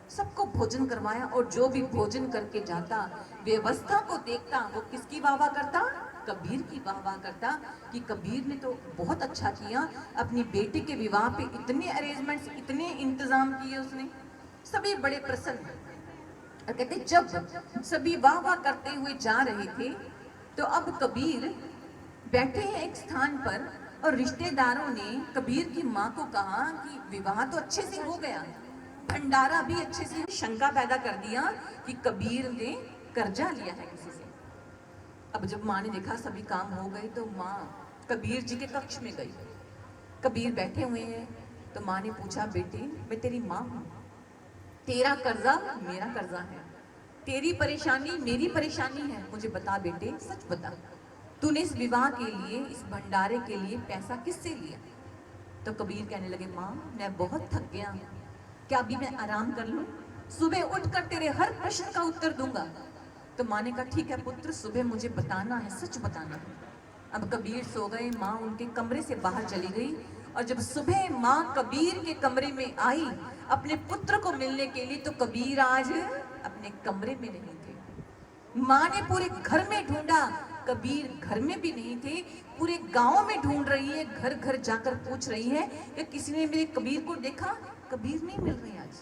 सबको भोजन करवाया, और जो भी भोजन करके जाता, व्यवस्था को देखता, वो किसकी वाह वाह करता, कबीर की वाह वाह करता कि कबीर ने तो बहुत अच्छा किया, अपनी बेटी के विवाह पे इतने अरेंजमेंट्स, इतने इंतजाम किए उसने। सभी बड़े प्रसन्न। और कहते जब सभी वाह वाह करते हुए जा रहे थे तो अब कबीर बैठे हैं एक स्थान पर, और रिश्तेदारों ने कबीर की माँ को कहा कि विवाह तो अच्छे से हो गया, भंडारा भी अच्छे से, शंका पैदा कर दिया कि कबीर ने कर्जा लिया है किसी से। अब जब माँ ने देखा सभी काम हो गए तो माँ कबीर जी के कक्ष में गई। कबीर बैठे हुए हैं तो माँ ने पूछा, बेटे मैं तेरी माँ हूँ, तेरा कर्जा मेरा कर्जा है, तेरी परेशानी मेरी परेशानी है। मुझे बता बेटे, सच बता, तूने इस विवाह के लिए, इस भंडारे के लिए पैसा किससे लिया? तो कबीर कहने लगे, माँ मैं बहुत थक गया, क्या अभी मैं आराम कर लूं? सुबह उठकर तेरे हर प्रश्न का उत्तर दूंगा। तो माँ ने कहा, ठीक है पुत्र, सुबह मुझे बताना है, सच बताना है। अब कबीर सो गए, माँ उनके कमरे से बाहर चली गई। और जब सुबह माँ कबीर के कमरे में आई अपने पुत्र को मिलने के लिए, तो कबीर आज अपने कमरे में नहीं थे। माँ ने पूरे घर में ढूंढा, कबीर घर में भी नहीं थे। पूरे गांव में ढूंढ रही है, घर घर जाकर पूछ रही है कि किसी ने मेरे कबीर को देखा? कबीर नहीं मिल रहे आज।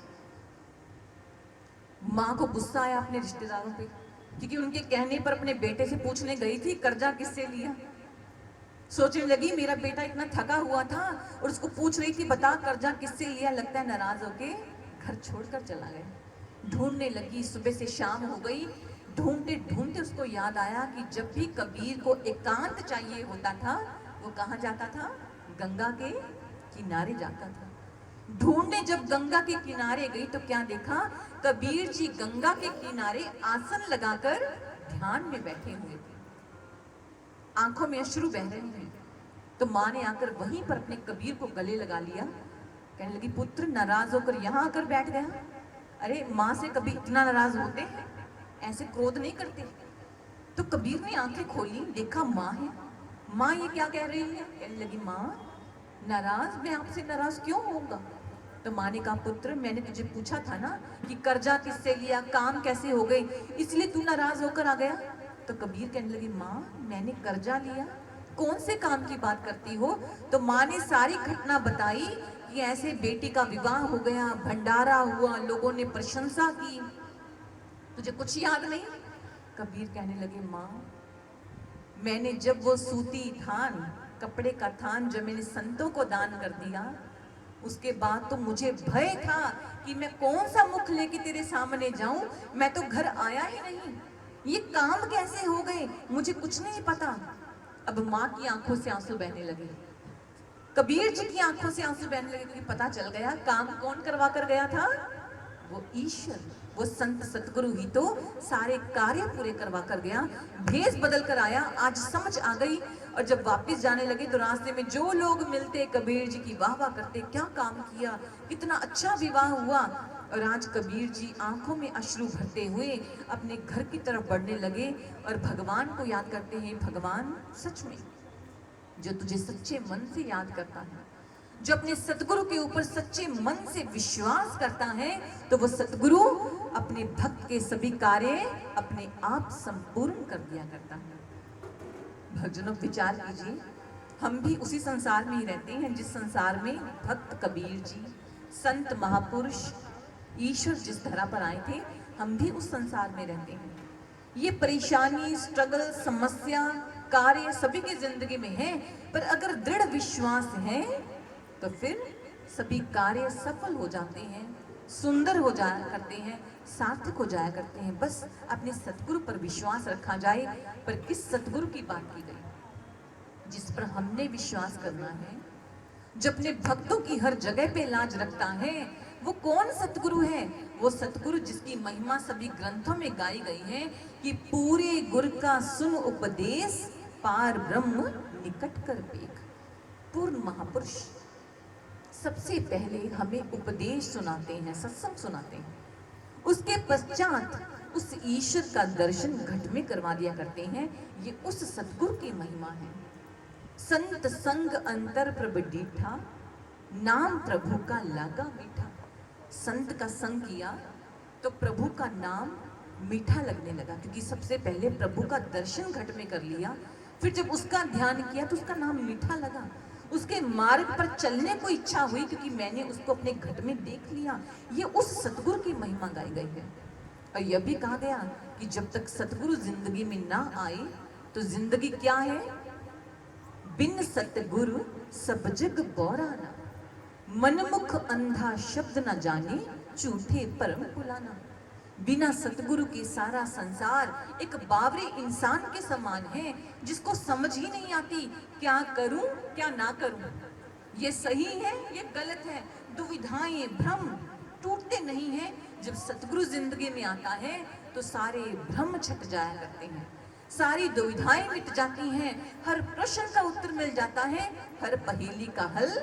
माँ को गुस्सा आया अपने रिश्तेदारों पे, क्योंकि उनके कहने पर अपने बेटे से पूछने गई थी कर्जा किससे लिया। सोचने लगी, मेरा बेटा इतना थका हुआ था और उसको पूछ रही थी, बता कर्जा किससे लिया। लगता है नाराज होके घर छोड़कर चला गया। ढूंढने लगी, सुबह से शाम हो गई। ढूंढते ढूंढते उसको याद आया कि जब भी कबीर को एकांत चाहिए होता था, वो कहाँ जाता था? गंगा के किनारे जाता था। ढूंढने जब गंगा के किनारे गई तो क्या देखा? कबीर जी गंगा के किनारे आसन लगाकर ध्यान में बैठे हुए थे, आंखों में अश्रु बह रहे हैं। तो माँ ने आकर वहीं पर अपने कबीर को गले लगा लिया। कहने लगी, पुत्र नाराज होकर यहाँ आकर बैठ गया? अरे माँ से कभी इतना नाराज होते हैं? ऐसे क्रोध नहीं करते। तो कबीर ने आंखें खोली, देखा माँ है। माँ ये क्या कह रही है? कहने लगी, माँ नाराज, मैं आपसे नाराज क्यों होऊंगा? तो माँ ने कहा, पुत्र मैंने तुझे पूछा था ना कि कर्जा किससे लिया, काम कैसे हो गई, इसलिए तू नाराज होकर आ गया। तो कबीर कहने लगी, माँ मैंने कर्जा लिया? कौन से काम की बात करती हो? तो माँ ने सारी घटना बताई कि ऐसे बेटी का विवाह हो गया, भंडारा हुआ, लोगों ने प्रशंसा की। तुझे कुछ याद नहीं? कबीर कहने लगे, माँ मैंने जब वो सूती थान, कपड़े का थान जब मैंने संतों को दान कर दिया, उसके बाद तो मुझे भय था कि मैं कौन सा मुख लेके तेरे सामने जाऊं। मैं तो घर आया ही नहीं, ये काम कैसे हो गए मुझे कुछ नहीं पता। अब माँ की आंखों से आंसू बहने लगे, कबीर जी की आंखों से आंसू बहने लगे, क्योंकि पता चल गया काम कौन करवा कर गया था? वो ईश्वर, वो संत सतगुरु ही तो सारे कार्य पूरे करवा कर गया। भेष बदल कर आया, आज समझ आ गई। और जब वापस जाने लगे तो रास्ते में जो लोग मिलते कबीर जी की वाह वाह करते, क्या काम किया, कितना अच्छा विवाह हुआ। और आज कबीर जी आंखों में अश्रु भरते हुए अपने घर की तरफ बढ़ने लगे और भगवान को याद करते हैं, भगवान सच में जो तुझे सच्चे मन से याद करता है, जो अपने सतगुरु के ऊपर सच्चे मन से विश्वास करता है, तो वो सतगुरु अपने भक्त के सभी कार्य अपने आप संपूर्ण कर दिया करता है। भक्तजनों विचार कीजिए, हम भी उसी संसार में ही रहते हैं जिस संसार में भक्त कबीर जी, संत महापुरुष, ईश्वर जिस धरा पर आए थे, हम भी उस संसार में रहते हैं। ये परेशानी, स्ट्रगल, समस्या, कार्य सभी की जिंदगी में है, पर अगर दृढ़ विश्वास है तो फिर सभी कार्य सफल हो जाते हैं, सुंदर हो जाया करते हैं, सार्थक हो जाया करते हैं। बस अपने सतगुरु पर विश्वास रखा जाए। पर किस सतगुरु की बात की गई? जिस पर हमने विश्वास करना है, जो अपने भक्तों की हर जगह पे लाज रखता है। वो कौन सतगुरु है? वो सतगुरु जिसकी महिमा सभी ग्रंथों में गाई गई है कि पूरे गुर का सुन उपदेश, पार ब्रह्म निकट कर पेख। पूर्ण महापुरुष सबसे पहले हमें उपदेश सुनाते हैं, सत्संग सुनाते हैं, उसके पश्चात उस ईश्वर का दर्शन घट में करवा दिया करते हैं। ये उस सतगुरु की महिमा है। संत संग अंतर प्रभ डीठा, नाम प्रभु का लागा मीठा। संत का संग किया तो प्रभु का नाम मीठा लगने लगा, क्योंकि सबसे पहले प्रभु का दर्शन घट में कर लिया, फिर जब उसका ध्यान किया तो उसका नाम मीठा लगा। उसके मार्ग पर चलने को इच्छा हुई, क्योंकि मैंने उसको अपने घट में देख लिया। ये उस सतगुरु की महिमा गाई गई है। और यह भी कहा गया कि जब तक सतगुरु जिंदगी में ना आए तो जिंदगी क्या है? बिन सतगुरु सब जग बौराना, मनमुख अंधा शब्द न जाने, झूठे परम पुलाना। बिना सतगुरु के सारा संसार एक बावरे इंसान के समान है, जिसको समझ ही नहीं आती क्या करूं क्या ना करूं, ये सही है ये गलत है, दुविधाएं, भ्रम, टूटते नहीं हैं। जब सतगुरु जिंदगी में आता है तो सारे भ्रम छट जाया करते हैं, सारी दुविधाएं मिट जाती हैं, हर प्रश्न का उत्तर मिल जाता है, हर पहेली का हल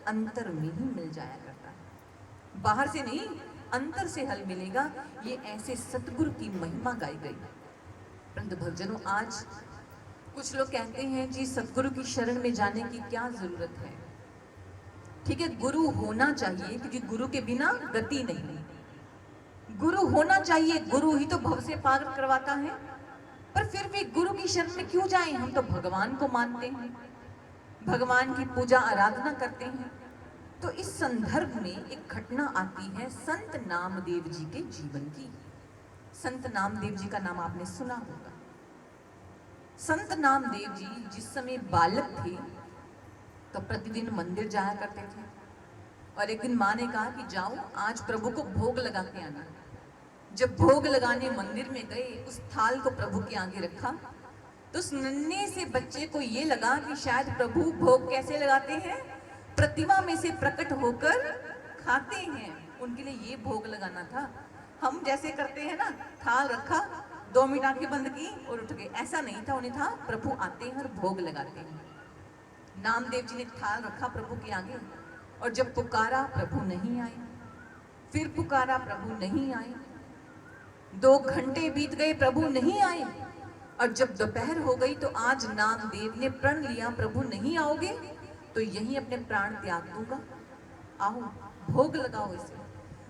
अंतर में ही मिल जाया करता है। बाहर से नहीं, अंतर से हल मिलेगा। ये ऐसे सतगुरु की महिमा गाई गई। परंतु भक्तजनों, आज कुछ लोग कहते हैं जी सतगुरु की शरण में जाने की क्या जरूरत है। ठीक है, गुरु होना चाहिए, क्योंकि गुरु के बिना गति नहीं। गुरु होना चाहिए, गुरु ही तो भव से पार करवाता है। पर फिर भी गुरु की शरण में क्यों जाएं? हम तो भगवान को मानते हैं, भगवान की पूजा आराधना करते हैं। तो इस संदर्भ में एक घटना आती है संत नामदेव जी के जीवन की। संत नामदेव जी का नाम आपने सुना होगा। संत नामदेव जी जिस समय बालक थे तो प्रतिदिन मंदिर जाया करते थे, और एक दिन माँ ने कहा कि जाओ आज प्रभु को भोग लगा के आना। जब भोग लगाने मंदिर में गए, उस थाल को प्रभु के आगे रखा, तो उस नन्हे से बच्चे को ये लगा कि शायद प्रभु भोग कैसे लगाते हैं, प्रतिमा में से प्रकट होकर खाते हैं। उनके लिए ये भोग लगाना था। हम जैसे करते हैं ना, थाल रखा, 2 मिनट आंखें बंद की और उठ गए, ऐसा नहीं था। उन्हें था प्रभु आते हैं और भोग लगाते हैं। नामदेव जी ने थाल रखा प्रभु के आगे, और जब पुकारा प्रभु नहीं आए, फिर पुकारा प्रभु नहीं आए, 2 घंटे बीत गए प्रभु नहीं आए, और जब दोपहर हो गई तो आज नामदेव ने प्रण लिया प्रभु नहीं आओगे तो यहीं अपने प्राण त्याग दूंगा, आओ भोग लगाओ इसे।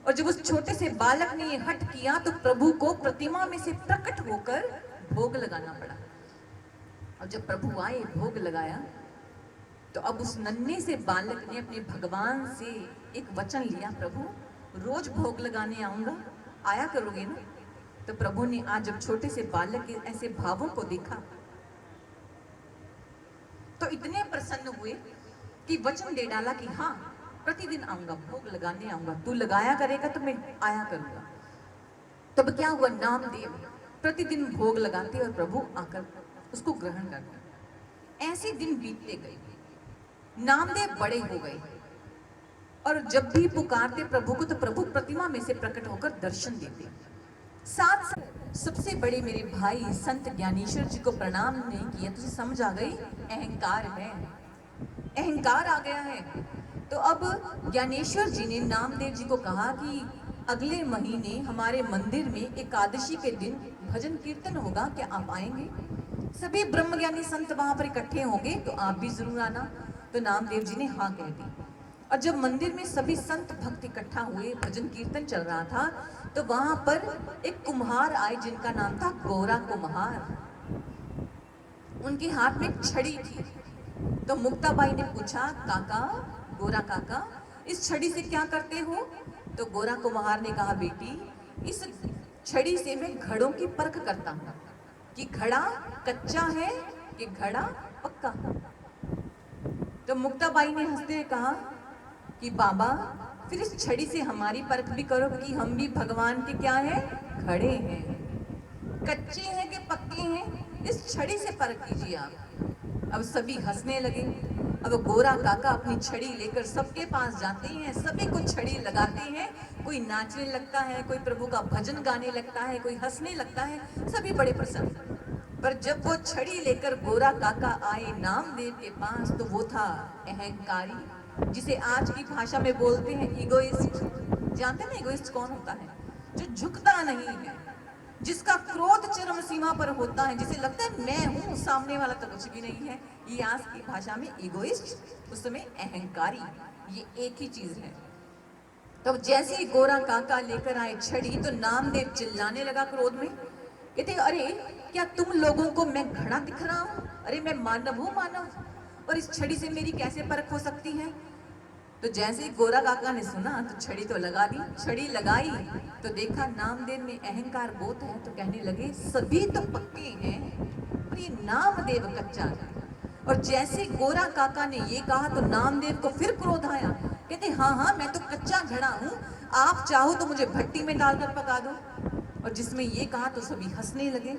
और जब उस छोटे से बालक ने ये हट किया तो प्रभु को प्रतिमा में से प्रकट होकर भोग लगाना पड़ा। और जब प्रभु आए भोग लगाया तो अब उस नन्हे से बालक ने अपने भगवान से एक वचन लिया, प्रभु रोज भोग लगाने आऊंगा, आया करोगे ना? तो प्रभु ने आज जब छोटे से बालक के ऐसे भावों को देखा तो इतने प्रसन्न हुए कि वचन दे डाला कि हाँ प्रतिदिन आऊंगा, भोग लगाने आऊंगा, तू लगाया करेगा तो मैं आया करूंगा। तब क्या हुआ, नामदेव प्रतिदिन भोग लगाते और प्रभु आकर उसको ग्रहण करते। ऐसे दिन बीतते गए, नामदेव बड़े हो गए, और जब भी पुकारते प्रभु को तो प्रभु प्रतिमा में से प्रकट होकर दर्शन देते। साथ साथ सबसे बड़े मेरे भाई संत ज्ञानेश्वर जी को प्रणाम नहीं किया तो समझ आ गई अहंकार है, अहंकार आ गया है। तो अब ज्ञानेश्वर जी ने नामदेव जी को कहा कि अगले महीने हमारे मंदिर में एकादशी के दिन भजन कीर्तन होगा, क्या आप आएंगे? सभी ब्रह्मज्ञानी संत वहां पर इकट्ठे होंगे तो आप भी जरूर आना। तो नामदेव जी ने हाँ कह दी। और जब मंदिर में सभी संत भक्त इकट्ठा हुए, भजन कीर्तन चल रहा था, तो वहां पर एक कुम्हार आए जिनका नाम था गोरा कुम्हार। उनके हाथ में एक छड़ी थी। तो मुक्ताबाई ने पूछा, काका, गोरा काका, इस छड़ी से क्या करते हो? तो गोरा कुम्हार ने कहा, बेटी इस छड़ी से मैं घड़ों की परख करता हूँ कि घड़ा कच्चा है कि घड़ा पक्का। तो मुक्ताबाई ने हंसते हुए कहा कि बाबा फिर इस छड़ी से हमारी परख भी करो कि हम भी भगवान के क्या है, घड़े हैं, कच्चे हैं कि पक्के हैं, इस छड़ी से परख कीजिए आप। अब सभी हंसने लगे। अब गोरा काका अपनी छड़ी लेकर सबके पास जाते हैं, सभी को छड़ी लगाते हैं, कोई नाचने लगता है, कोई प्रभु का भजन गाने लगता है, कोई हंसने लगता है, सभी बड़े प्रसन्न। पर जब वो छड़ी लेकर गोरा काका आए नामदेव के पास तो वो था अहंकारी, जिसे आज की भाषा में बोलते हैं इगोइस्ट। जानते हैं इगोइस्ट कौन होता है? जो झुकता नहीं है, जिसका क्रोध चरम सीमा पर होता है, जिसे लगता है मैं हूं, सामने वाला तो कुछ भी नहीं है। ये आज की भाषा में इगोइस्ट, उस समय अहंकारी, ये एक ही चीज है। तब जैसे ही गोरा काका लेकर आए छड़ी तो नामदेव चिल्लाने लगा क्रोध में, कहते अरे क्या तुम लोगों को मैं घड़ा दिख रहा हूं? अरे मैं मानव हूं, मानव, और इस छड़ी से मेरी कैसे परख हो सकती है? तो जैसे ही गोरा काका ने सुना तो छड़ी तो लगा दी। छड़ी लगाई तो देखा नामदेव में अहंकार बहुत है, तो कहने लगे सभी तो पक्के हैं और ये नामदेव कच्चा है। और जैसे गोरा काका ने ये कहा तो नामदेव को फिर क्रोध आया, कहते हाँ हाँ मैं तो कच्चा घड़ा हूं, आप चाहो तो मुझे भट्टी में डालकर पका दो। और जिसमें ये कहा तो सभी हंसने लगे।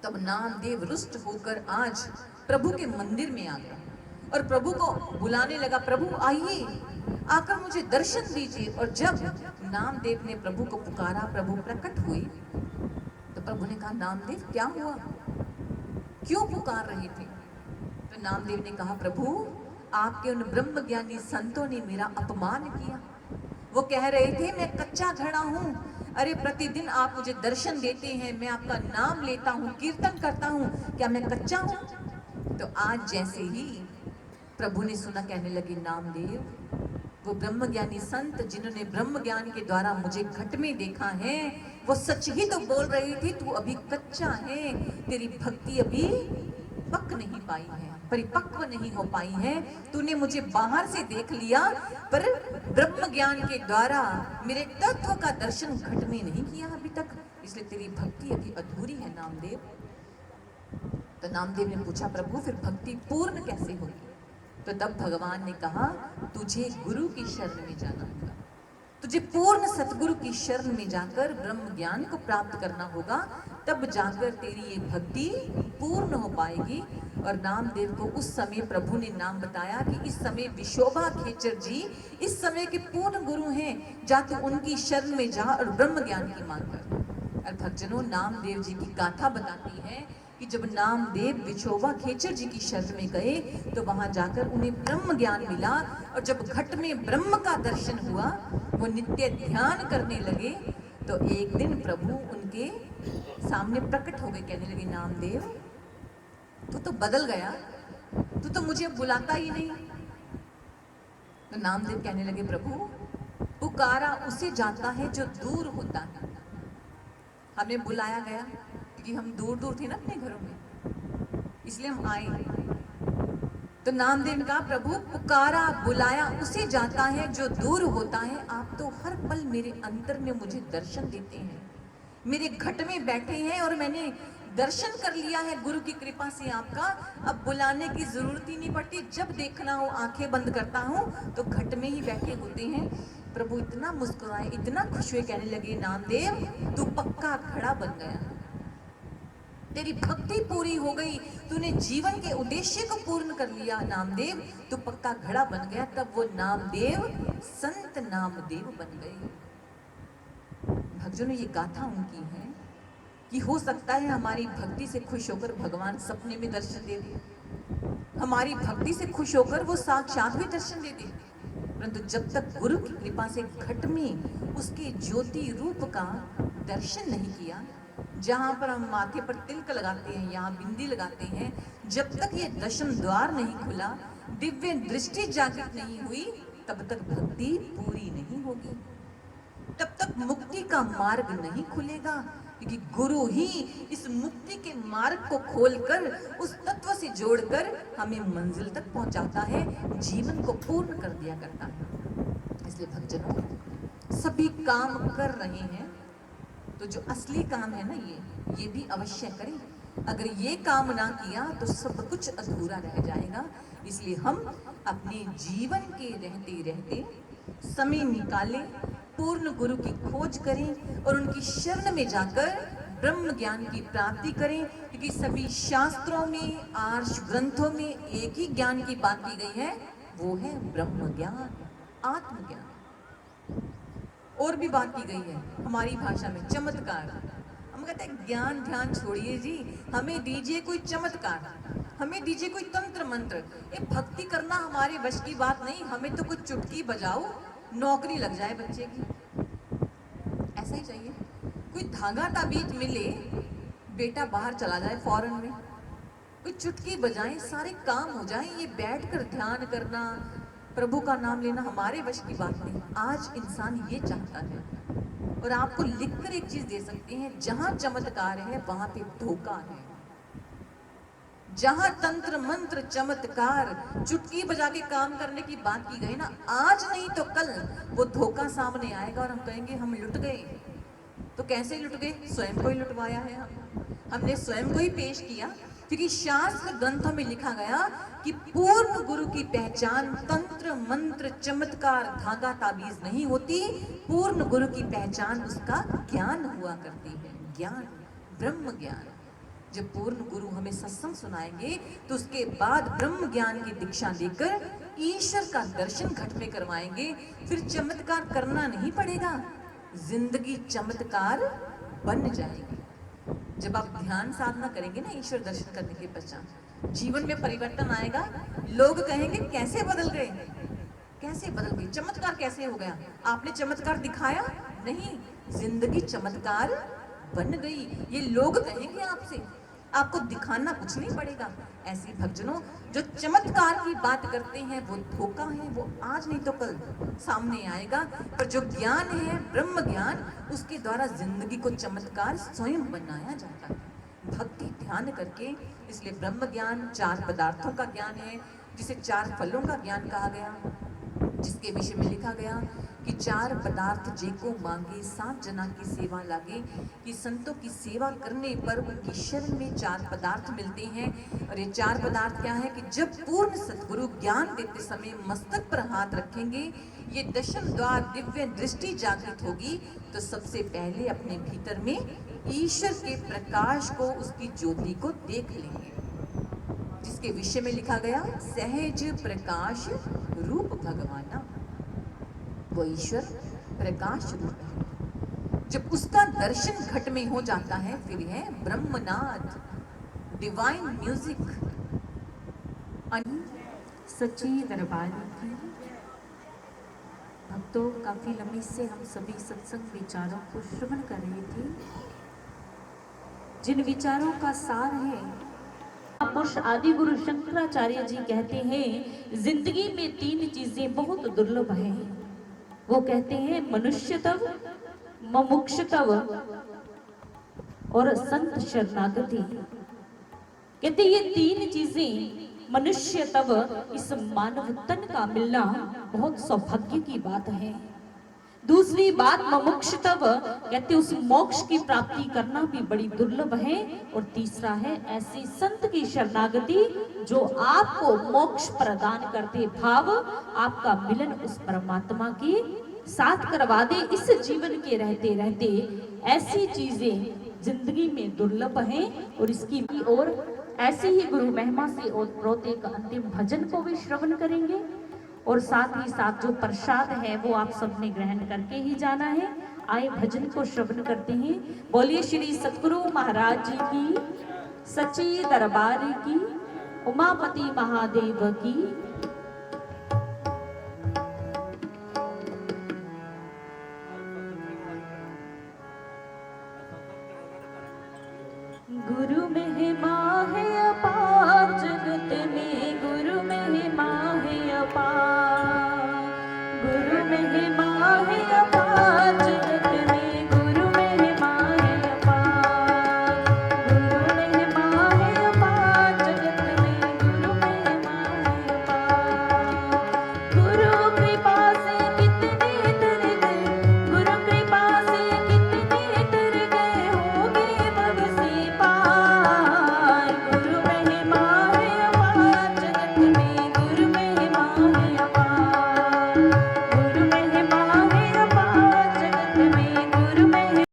तब नामदेव रुष्ट होकर आज प्रभु के मंदिर में आ गया और प्रभु को बुलाने लगा, प्रभु आइए आकर मुझे दर्शन दीजिए। और जब नामदेव ने प्रभु को पुकारा, प्रभु प्रकट हुए, तो प्रभु ने कहा, नामदेव क्या हुआ, क्यों पुकार रहे थे? तो नामदेव ने कहा, प्रभु आपके उन ब्रह्म ज्ञानी संतों ने मेरा अपमान किया। वो कह रहे थे मैं कच्चा घड़ा हूं। अरे प्रतिदिन आप मुझे दर्शन देते हैं, मैं आपका नाम लेता हूं, कीर्तन करता हूं, क्या मैं कच्चा हूं? तो आज जैसे ही प्रभु ने सुना, कहने लगे, नामदेव वो ब्रह्म ज्ञानी संत जिन्होंने ब्रह्म ज्ञान के द्वारा मुझे घट में देखा है, वो सच ही तो बोल रही थी, तू अभी कच्चा है, तेरी भक्ति अभी पक नहीं पाई है, परिपक्व नहीं हो पाई है। तूने मुझे बाहर से देख लिया, पर ब्रह्म ज्ञान के द्वारा मेरे तत्व का दर्शन घट में नहीं किया अभी तक, इसलिए तेरी भक्ति अभी अधूरी है नामदेव। तो नामदेव ने पूछा, प्रभु फिर भक्ति पूर्ण कैसे होगी? तो तब भगवान ने कहा, तुझे गुरु की शरण में जाना होगा, तुझे पूर्ण सतगुरु की शरण में जाकर ब्रह्म ज्ञान को प्राप्त करना होगा, तब जाकर तेरी ये भक्ति पूर्ण हो पाएगी। और नामदेव को उस समय प्रभु ने नाम बताया कि इस समय विशोभा खेचर जी इस समय के पूर्ण गुरु हैं, जा तू उनकी शरण में जा और ब्रह्म ज्ञान की मांग कर। और भक्तजनों, नामदेव जी की गाथा बताती है कि जब नामदेव विशोभा खेचर जी की शरण में गए तो वहां जाकर उन्हें ब्रह्म ज्ञान मिला, और जब घट में ब्रह्म का दर्शन हुआ, वो नित्य ध्यान करने लगे, तो एक दिन प्रभु उनके सामने प्रकट हो गए, कहने लगे, नामदेव तू तो बदल गया, तू तो मुझे बुलाता ही नहीं। तो नामदेव कहने लगे, प्रभु पुकारा उसे जाता है जो दूर होता है, हमें बुलाया गया क्योंकि हम दूर दूर थे ना अपने घरों में, इसलिए हम आए। तो नामदेव ने कहा, प्रभु पुकारा बुलाया उसे जाता है जो दूर होता है, आप तो हर पल मेरे अंतर में मुझे दर्शन देते हैं, मेरे घट में बैठे हैं और मैंने दर्शन कर लिया है गुरु की कृपा से आपका, अब बुलाने की जरूरत ही नहीं पड़ती, जब देखना हो आंखें बंद करता हूँ तो घट में ही बैठे होते हैं। प्रभु इतना मुस्कुराए, इतना खुश हुए, कहने लगे, नामदेव तू पक्का खड़ा बन गया, तेरी भक्ति पूरी हो गई, तूने जीवन के उद्देश्य को पूर्ण कर लिया नामदेव, तू पक्का घड़ा बन गया। तब वो नामदेव संत नामदेव बन गए। भक्तजनों, ये गाथा उनकी है कि हो सकता है हमारी भक्ति से खुश होकर भगवान सपने में दर्शन दे दे, हमारी भक्ति से खुश होकर वो साक्षात भी दर्शन दे दे, परंतु जब तक गुरु की कृपा से घट में उसके ज्योति रूप का दर्शन नहीं किया, जहां पर हम माथे पर तिलक लगाते हैं, यहाँ बिंदी लगाते हैं, जब तक ये दशम द्वार नहीं खुला, दिव्य दृष्टि जागृत नहीं हुई, तब तक भक्ति पूरी नहीं होगी, तब तक मुक्ति का मार्ग नहीं खुलेगा, क्योंकि गुरु ही इस मुक्ति के मार्ग को खोलकर उस तत्व से जोड़कर हमें मंजिल तक पहुंचाता है, जीवन को पूर्ण कर दिया करता है। इसलिए भक्तजनों, सभी काम कर रहे हैं, तो जो असली काम है ना, ये भी अवश्य करें। अगर ये काम ना किया तो सब कुछ अधूरा रह जाएगा। इसलिए हम अपने जीवन के रहते रहते समय निकालें, पूर्ण गुरु की खोज करें और उनकी शरण में जाकर ब्रह्म ज्ञान की प्राप्ति करें, क्योंकि सभी शास्त्रों में, आर्ष ग्रंथों में एक ही ज्ञान की बात की गई है, वो है ब्रह्म ज्ञान, आत्मज्ञान। और भी बात की गई है हमारी भाषा में, चमत्कार। हम कहते हैं ज्ञान ध्यान छोड़िए जी, हमें दीजिए कोई चमत्कार, हमें दीजिए कोई तंत्र मंत्र। ये भक्ति करना हमारे वश की बात नहीं, हमें तो कुछ चुटकी बजाओ, नौकरी लग जाए बच्चे की, ऐसा ही चाहिए। कोई धागा ताबीज मिले, बेटा बाहर चला जाए फॉरेन में, कोई चुटकी बजाएं, सारे काम हो जाएं। ये बैठकर ध्यान करना, प्रभु का नाम लेना हमारे वश की बात नहीं। आज इंसान ये चाहता है, और आपको लिखकर एक चीज दे सकते हैं, जहां चमत्कार है वहां पे धोखा है। जहां तंत्र मंत्र चमत्कार चुटकी बजा के काम करने की बात की गई ना, आज नहीं तो कल वो धोखा सामने आएगा और हम कहेंगे हम लुट गए। तो कैसे लुट गए? स्वयं को ही लुटवाया है, हमने स्वयं को ही पेश किया, क्योंकि शास्त्र ग्रंथों में लिखा गया कि पूर्ण गुरु की पहचान तंत्र मंत्र चमत्कार धागा ताबीज नहीं होती, पूर्ण गुरु की पहचान उसका ज्ञान हुआ करती है, ज्ञान, ब्रह्म ज्ञान। जब पूर्ण गुरु हमें सत्संग सुनाएंगे तो उसके बाद ब्रह्म ज्ञान की दीक्षा देकर ईश्वर का दर्शन घट में करवाएंगे, फिर चमत्कार करना नहीं पड़ेगा, जिंदगी चमत्कार बन जाएगी। जब आप ध्यान साधना करेंगे ना ईश्वर दर्शन करने के पश्चात, जीवन में परिवर्तन आएगा। लोग कहेंगे कैसे बदल गए, कैसे बदल गई, चमत्कार कैसे हो गया, आपने चमत्कार दिखाया नहीं, जिंदगी चमत्कार बन गई, ये लोग कहेंगे आपसे, आपको दिखाना कुछ नहीं पड़ेगा। ऐसे भक्तजनों जो चमत्कार की बात करते हैं वो धोखा है, वो आज नहीं तो कल सामने आएगा। पर जो ज्ञान है ब्रह्म ज्ञान, उसके द्वारा जिंदगी को चमत्कार स्वयं बनाया जाता है भक्ति ध्यान करके। इसलिए ब्रह्म ज्ञान 4 पदार्थों का ज्ञान है, जिसे 4 फलों का ज्ञान कहा गया, जिसके विषय में लिखा गया कि 4 पदार्थ जेको मांगे 7 जना की सेवा लागे, कि संतों की सेवा करने पर उनकी शरण में 4 पदार्थ मिलते हैं। और ये 4 पदार्थ क्या है कि जब पूर्ण सद्गुरु ज्ञान देते समय मस्तक पर हाथ रखेंगे, ये दशम द्वार दिव्य दृष्टि जागृत होगी, तो सबसे पहले अपने भीतर में ईश्वर के प्रकाश को, उसकी ज्योति को देख लेंगे, जिसके विषय में लिखा गया सहज प्रकाश रूप भगवाना, वो ईश्वर प्रकाश रूप है। जब उसका दर्शन घट में हो जाता है, फिर है ब्रह्मनाद, डिवाइन म्यूजिक। सच्ची दरबार की भक्तों, काफी लंबी से हम सभी सत्संग विचारों को श्रवण कर रहे थे, जिन विचारों का सार है, महापुरुष आदि गुरु शंकराचार्य जी कहते हैं जिंदगी में 3 चीजें बहुत दुर्लभ हैं। वो कहते हैं मनुष्यत्व, मुमुक्षुत्व और संत शरणागति। कहते ये 3 चीजें, मनुष्यत्व, इस मानव तन का मिलना बहुत सौभाग्य की बात है। दूसरी बात मुमुक्षुत्व, कहते उस मोक्ष की प्राप्ति करना भी बड़ी दुर्लभ है। और तीसरा है ऐसी संत की शरणागति जो आपको मोक्ष प्रदान करते, भाव आपका मिलन उस परमात्मा के साथ करवा दे इस जीवन के रहते रहते। ऐसी चीजें जिंदगी में दुर्लभ हैं। और इसकी और ऐसी ही गुरु महिमा से ओतप्रोत एक अंतिम भजन को भी श्रवण करेंगे, और साथ ही साथ जो प्रसाद है वो आप सबने ग्रहण करके ही जाना है। आए भजन को श्रवण करते हैं। बोलिए श्री सतगुरु महाराज जी की, सच्ची दरबार की, उमापति महादेव की।